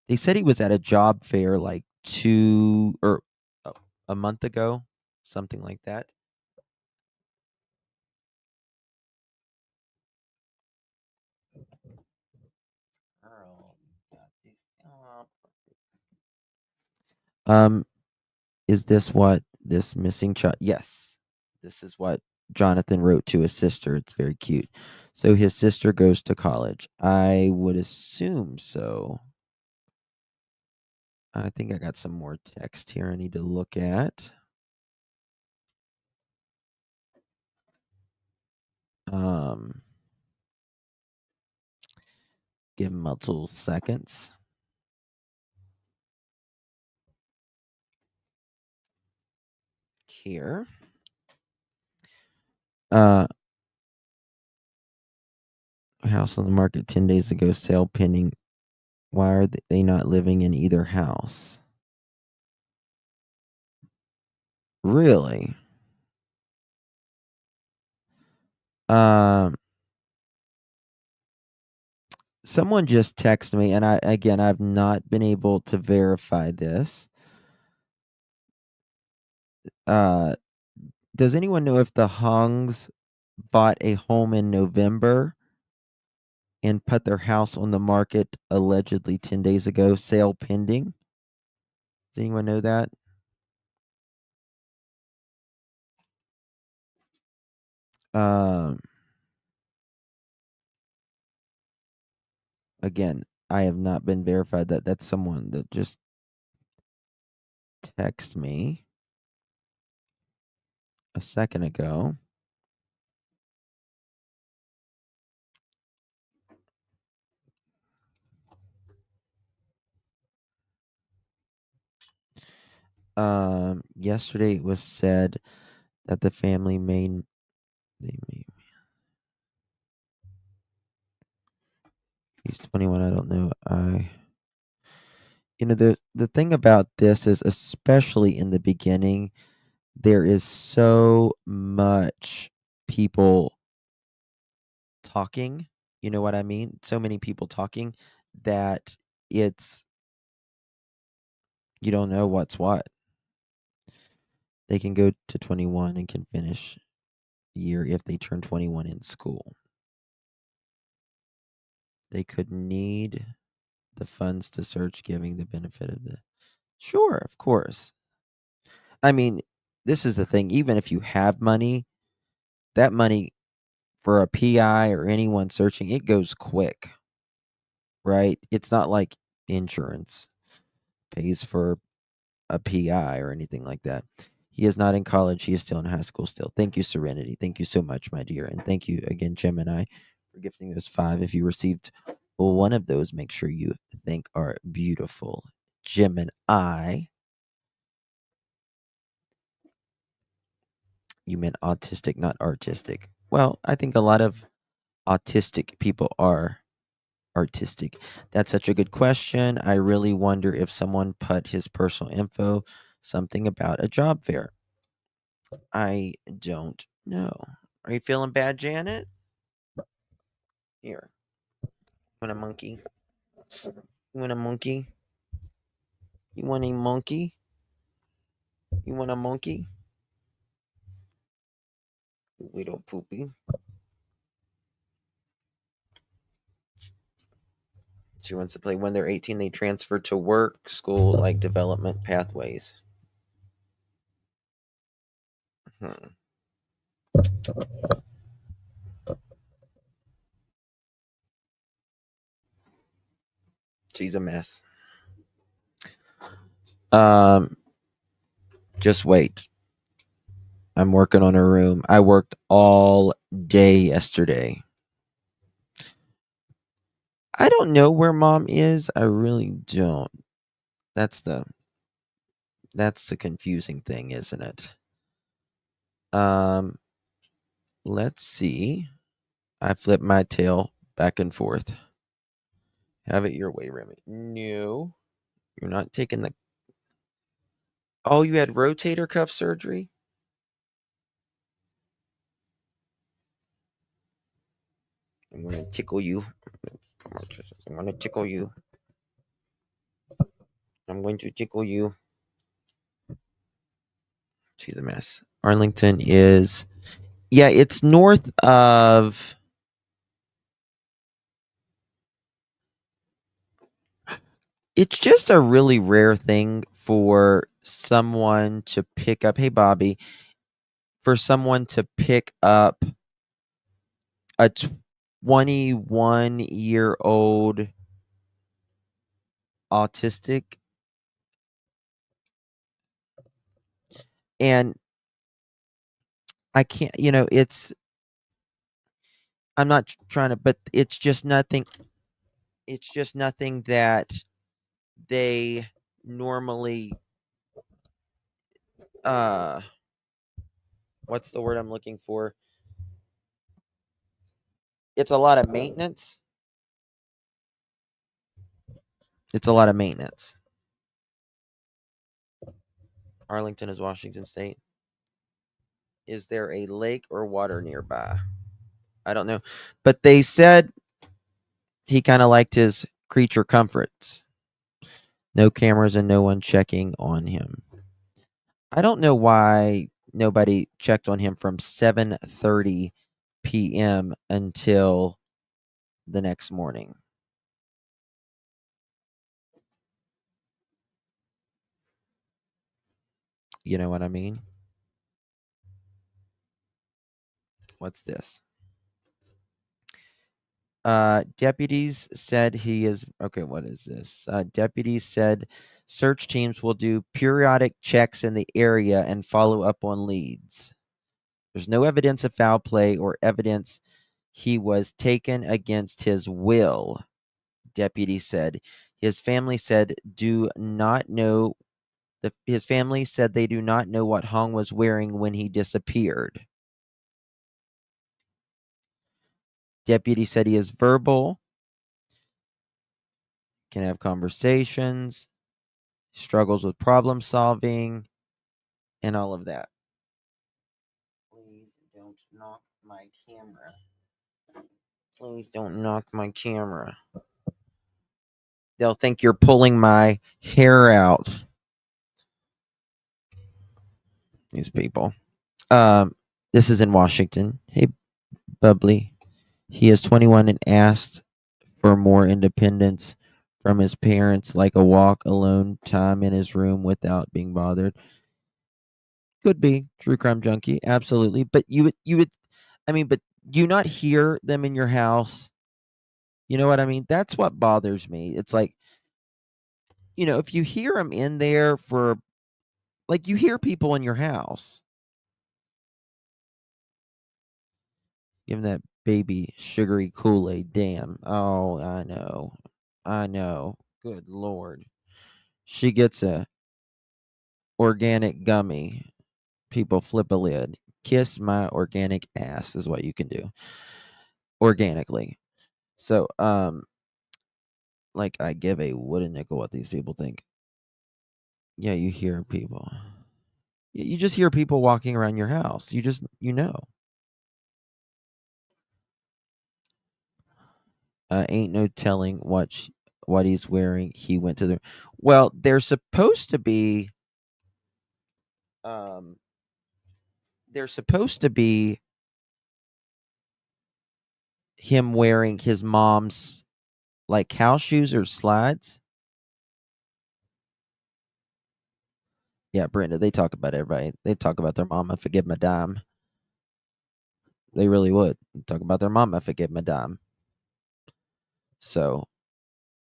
They said he was at a job fair like a month ago, something like that. Is this what this missing child? Yes. This is what Jonathan wrote to his sister. It's very cute. So his sister goes to college. I would assume so. I think I got some more text here I need to look at. Give him a 2 seconds. Here. House on the market 10 days ago, sale pending. Why are they not living in either house? Really? Someone just texted me, and I've not been able to verify this. Does anyone know if the Hungs bought a home in November and put their house on the market allegedly 10 days ago, sale pending? Does anyone know that? Again, I have not been verified that that's someone that just texted me a second ago. Yesterday it was said that the family he's 21. I don't know. The thing about this is, especially in the beginning, there is so much people talking. You know what I mean? So many people talking that it's you don't know what's what. They can go to 21 and can finish year if they turn 21 in school. they could need the funds to search, giving the benefit of the. Sure, of course. I mean, this is the thing. Even if you have money, that money for a PI or anyone searching, it goes quick, right? It's not like insurance pays for a PI or anything like that. He is not in college. He is still in high school still. Thank you, Serenity. Thank you so much, my dear. And thank you again, Gemini, for gifting those 5. If you received one of those, make sure you thank our beautiful Gemini. You meant autistic, not artistic. Well, I think a lot of autistic people are artistic. That's such a good question. I really wonder if someone put his personal info, something about a job fair. I don't know. Are you feeling bad, Janet? Here. Want a monkey? You want a monkey? You want a monkey? You want a monkey? Little poopy. She wants to play when they're 18. They transfer to work, school, like development pathways. She's a mess. Just wait. I'm working on her room. I worked all day yesterday. I don't know where mom is. I really don't. That's the confusing thing, isn't it? Let's see. I flip my tail back and forth. Have it your way, Remy. No. You're not taking the. Oh, you had rotator cuff surgery? I'm going to tickle you. I'm going to tickle you. I'm going to tickle you. She's a mess. Arlington is. Yeah, it's north of. It's just a really rare thing for someone to pick up. Hey, Bobby. For someone to pick up a 21-year-old autistic, and I can't, I'm not trying to, but it's just nothing that they normally, what's the word I'm looking for? It's a lot of maintenance. Arlington is Washington State. Is there a lake or water nearby? I don't know. But they said he kind of liked his creature comforts. No cameras and no one checking on him. I don't know why nobody checked on him from 7:30 p.m. until the next morning. You know what I mean? What's this? Deputies said he is okay. What is this? Deputies said search teams will do periodic checks in the area and follow up on leads. There's no evidence of foul play or evidence he was taken against his will, deputy said. His family said his family said they do not know what Hong was wearing when he disappeared. Deputy said he is verbal, can have conversations, struggles with problem solving, and all of that. Please don't knock my camera. Please don't knock my camera. They'll think you're pulling my hair out. These people. This is in Washington. Hey, Bubbly. He is 21 and asked for more independence from his parents, like a walk, alone time in his room without being bothered. Could be true crime junkie, absolutely. But you would, I mean, but you not hear them in your house. You know what I mean? That's what bothers me. It's like, if you hear them in there for, like, you hear people in your house. Give him that baby sugary Kool-Aid. Damn. Oh, I know. I know. Good Lord. She gets a organic gummy. People flip a lid. Kiss my organic ass is what you can do. Organically. So, like, I give a wooden nickel what these people think. Yeah, you hear people. You just hear people walking around your house. You know. Ain't no telling what he's wearing. He went to the. Well, they're supposed to be. They're supposed to be him wearing his mom's like house shoes or slides. Yeah, Brenda, they talk about everybody. They talk about their mama, forgive my dime. They really would talk about their mama, forgive my dime. So,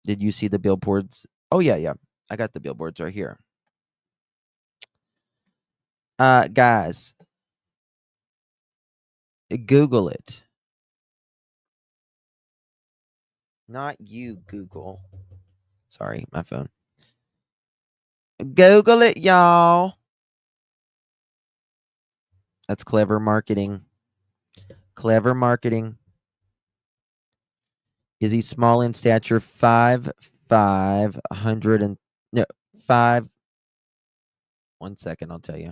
did you see the billboards? Oh yeah. I got the billboards right here. Guys, Google it. Not you, Google. Sorry, my phone. Google it, y'all. That's clever marketing. Clever marketing. Is he small in stature? 5'5", 100 and no 5. 1 second, I'll tell you.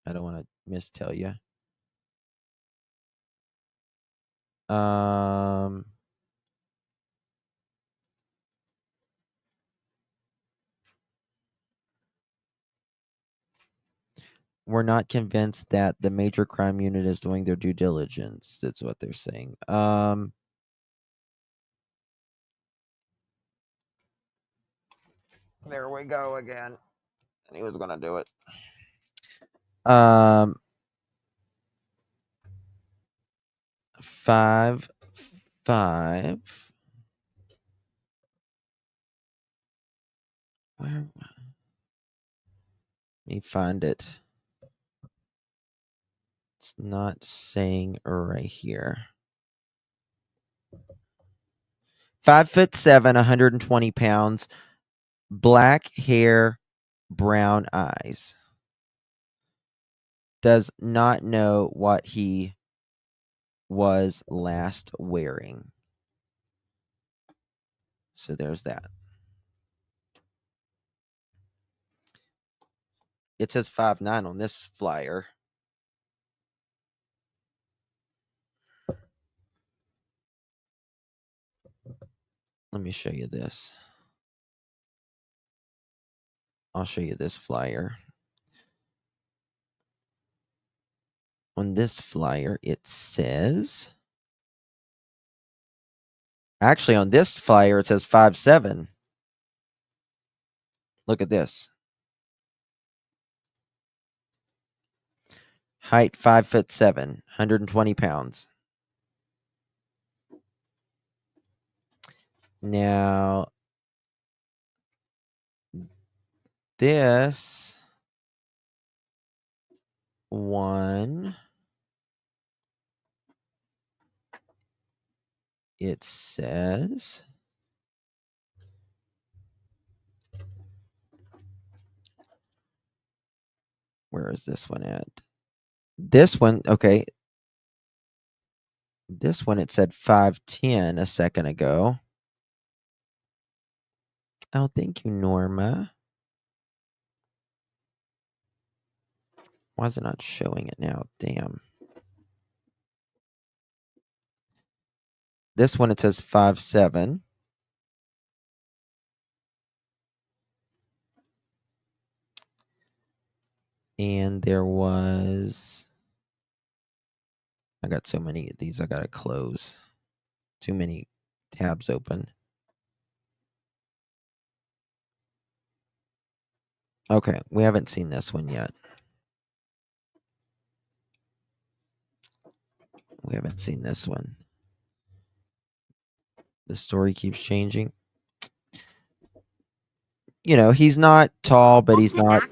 I don't want to mistell you. We're not convinced that the major crime unit is doing their due diligence. That's what they're saying. There we go again. And he was gonna do it. 5'5". Where? Let me find it. It's not saying right here. 5'7", 120 pounds, black hair, brown eyes. Does not know what he was last wearing. So there's that. It says 5'9" on this flyer. Let me show you this. I'll show you this flyer. On this flyer, it says... Actually, on this flyer, it says 5'7". Look at this. Height 5'7", 120 pounds. Now, this one, it says... Where is this one at? This one, okay. This one, it said 5'10" a second ago. Oh, thank you, Norma. Why is it not showing it now? Damn. This one, it says 5'7". And there was... I got so many of these I gotta close. Too many tabs open. Okay, we haven't seen this one yet. We haven't seen this one. The story keeps changing. You know, he's not tall, but he's not.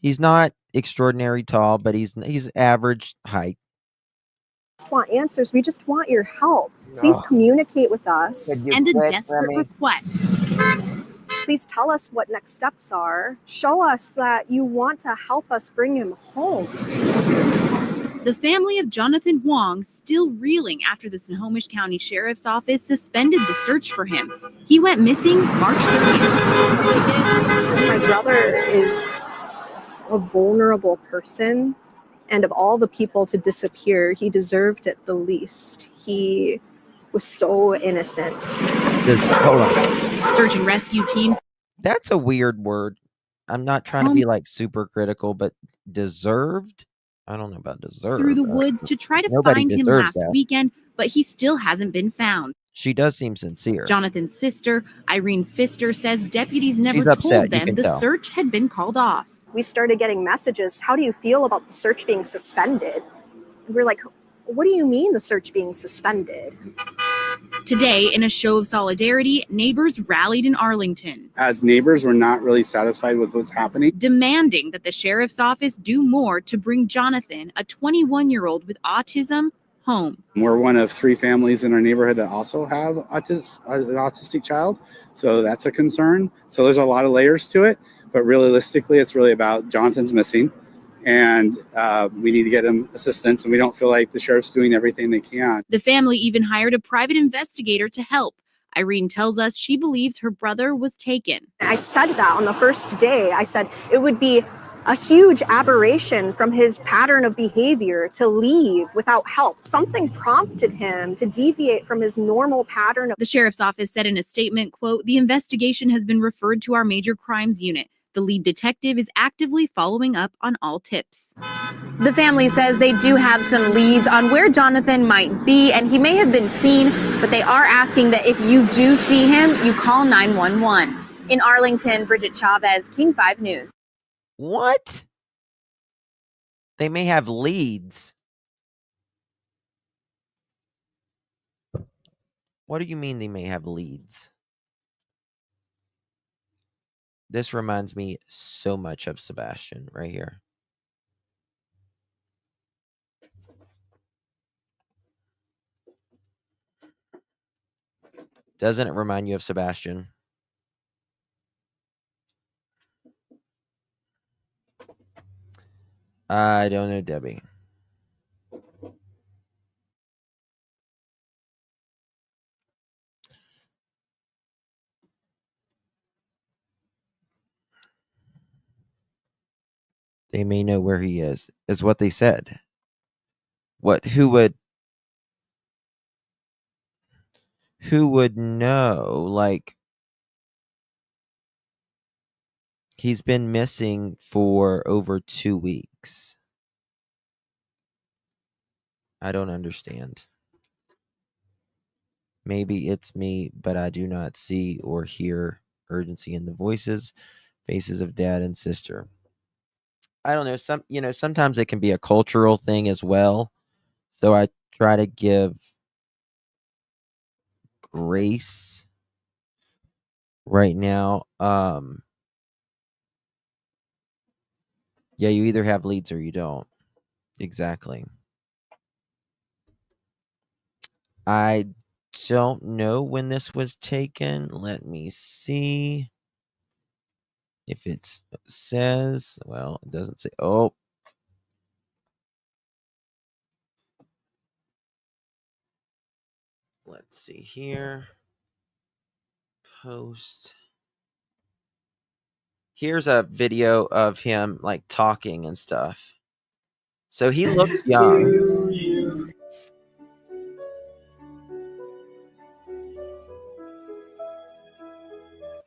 He's not extraordinary tall, but he's average height. Just want answers. We just want your help. Please communicate with us. And a desperate request. Please tell us what next steps are. Show us that you want to help us bring him home. The family of Jonathan Huang still reeling after the Snohomish County Sheriff's Office suspended the search for him. He went missing March 30th. My brother is a vulnerable person, and of all the people to disappear, he deserved it the least. He was so innocent. Hold on. Search and rescue teams. That's a weird word. I'm not trying to be like super critical, but deserved? I don't know about deserved. Through the woods to try to find him last weekend, but he still hasn't been found. She does seem sincere. Jonathan's sister, Irene Pfister, says deputies never told them the search had been called off. We started getting messages. How do you feel about the search being suspended? And we're like, what do you mean the search being suspended? Today, in a show of solidarity, neighbors rallied in Arlington. As neighbors, we're not really satisfied with what's happening. Demanding that the sheriff's office do more to bring Jonathan, a 21-year-old with autism, home. We're one of 3 families in our neighborhood that also have an autistic child. So that's a concern. So there's a lot of layers to it. But realistically, it's really about Jonathan's missing. And we need to get him assistance. And we don't feel like the sheriff's doing everything they can. The family even hired a private investigator to help. Irene tells us she believes her brother was taken. I said that on the first day. I said it would be a huge aberration from his pattern of behavior to leave without help. Something prompted him to deviate from his normal pattern. The sheriff's office said in a statement, quote, "The investigation has been referred to our major crimes unit. The lead detective is actively following up on all tips." The family says they do have some leads on where Jonathan might be, and he may have been seen, but they are asking that if you do see him, you call 911. In Arlington, Bridget Chavez, King 5 News. What? They may have leads. What do you mean they may have leads? This reminds me so much of Sebastian right here. Doesn't it remind you of Sebastian? I don't know, Debbie. They may know where he is what they said. Who would know? Like, he's been missing for over 2 weeks. I don't understand. Maybe it's me, but I do not see or hear urgency in the faces of dad and sister. I don't know. Sometimes it can be a cultural thing as well. So I try to give grace right now. Yeah, you either have leads or you don't. Exactly. I don't know when this was taken. Let me see if it says. Well, it doesn't say. Oh. Let's see here. Post. Here's a video of him like talking and stuff. So he looks young.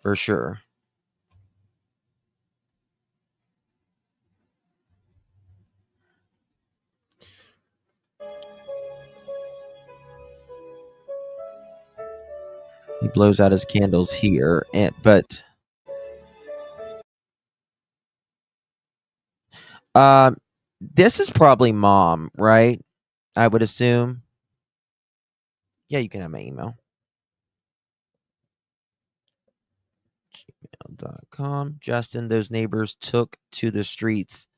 For sure. He blows out his candles here, but this is probably mom, right? I would assume. Yeah, you can have my email. gmail.com. Justin, those neighbors took to the streets.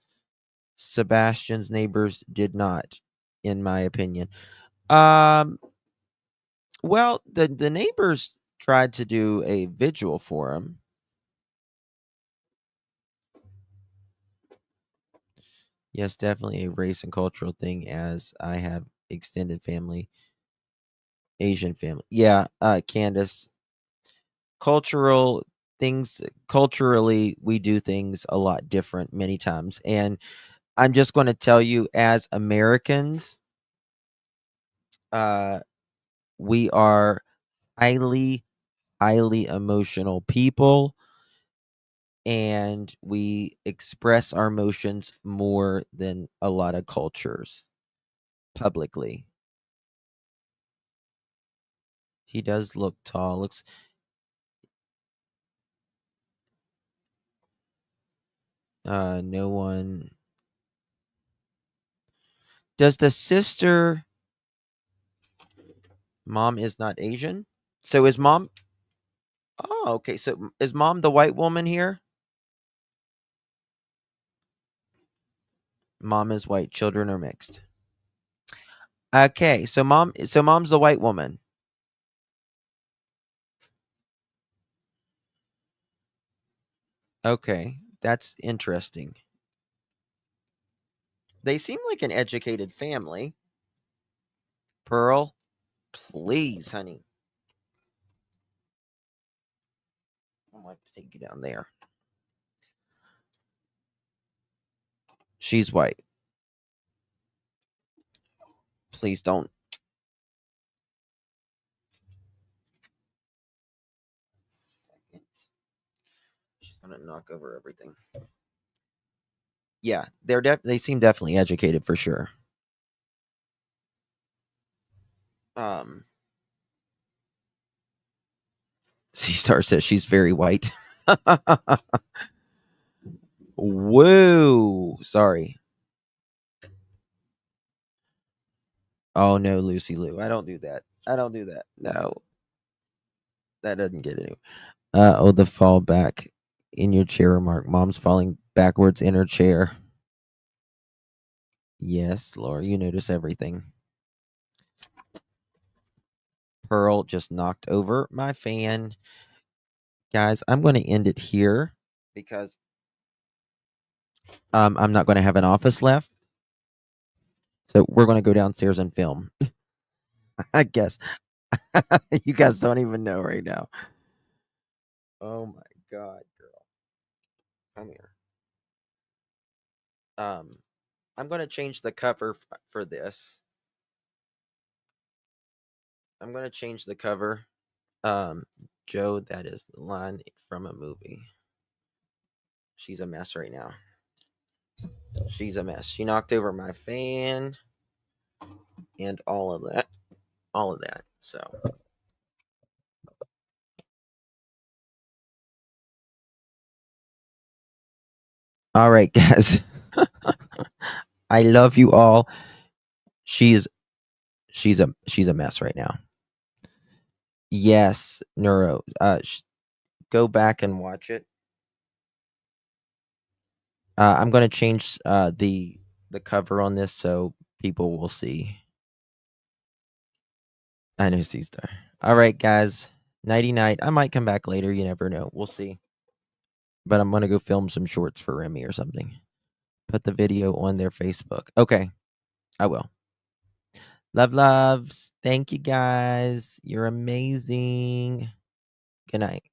Sebastian's neighbors did not, in my opinion. Well, the neighbors tried to do a vigil for him. Yes, definitely a race and cultural thing, as I have extended family, Asian family. Yeah, Candace, cultural things, culturally, we do things a lot different many times. And I'm just going to tell you, as Americans, we are highly emotional people, and we express our emotions more than a lot of cultures publicly. He does look tall. Looks no one. Does the sister mom is not Asian? So is mom? Oh, okay. So is mom the white woman here? Mom is white. Children are mixed. Okay, so mom's the white woman. Okay, that's interesting. They seem like an educated family. Pearl, please, honey. I'd like to take you down there. She's white. Please don't. She's gonna knock over everything. Yeah, they seem definitely educated for sure. C-Star says she's very white. Whoa, sorry. Oh no, Lucy Lou. I don't do that. No. That doesn't get it. Oh, the fall back in your chair remark. Mom's falling backwards in her chair. Yes, Laura, you notice everything. Pearl just knocked over my fan. Guys, I'm going to end it here because I'm not going to have an office left. So we're going to go downstairs and film. I guess. You guys don't even know right now. Oh my God, girl. Come here. I'm going to change the cover for this. I'm going to change the cover. Joe, that is the line from a movie. She's a mess right now. She's a mess. She knocked over my fan and all of that. So all right, guys. I love you all. She's a mess right now. Yes, Neuro. Go back and watch it. I'm going to change the cover on this so people will see. I know C-Star. All right, guys. Nighty night. I might come back later. You never know. We'll see. But I'm going to go film some shorts for Remy or something. Put the video on their Facebook. Okay. I will. Loves. Thank you, guys. You're amazing. Good night.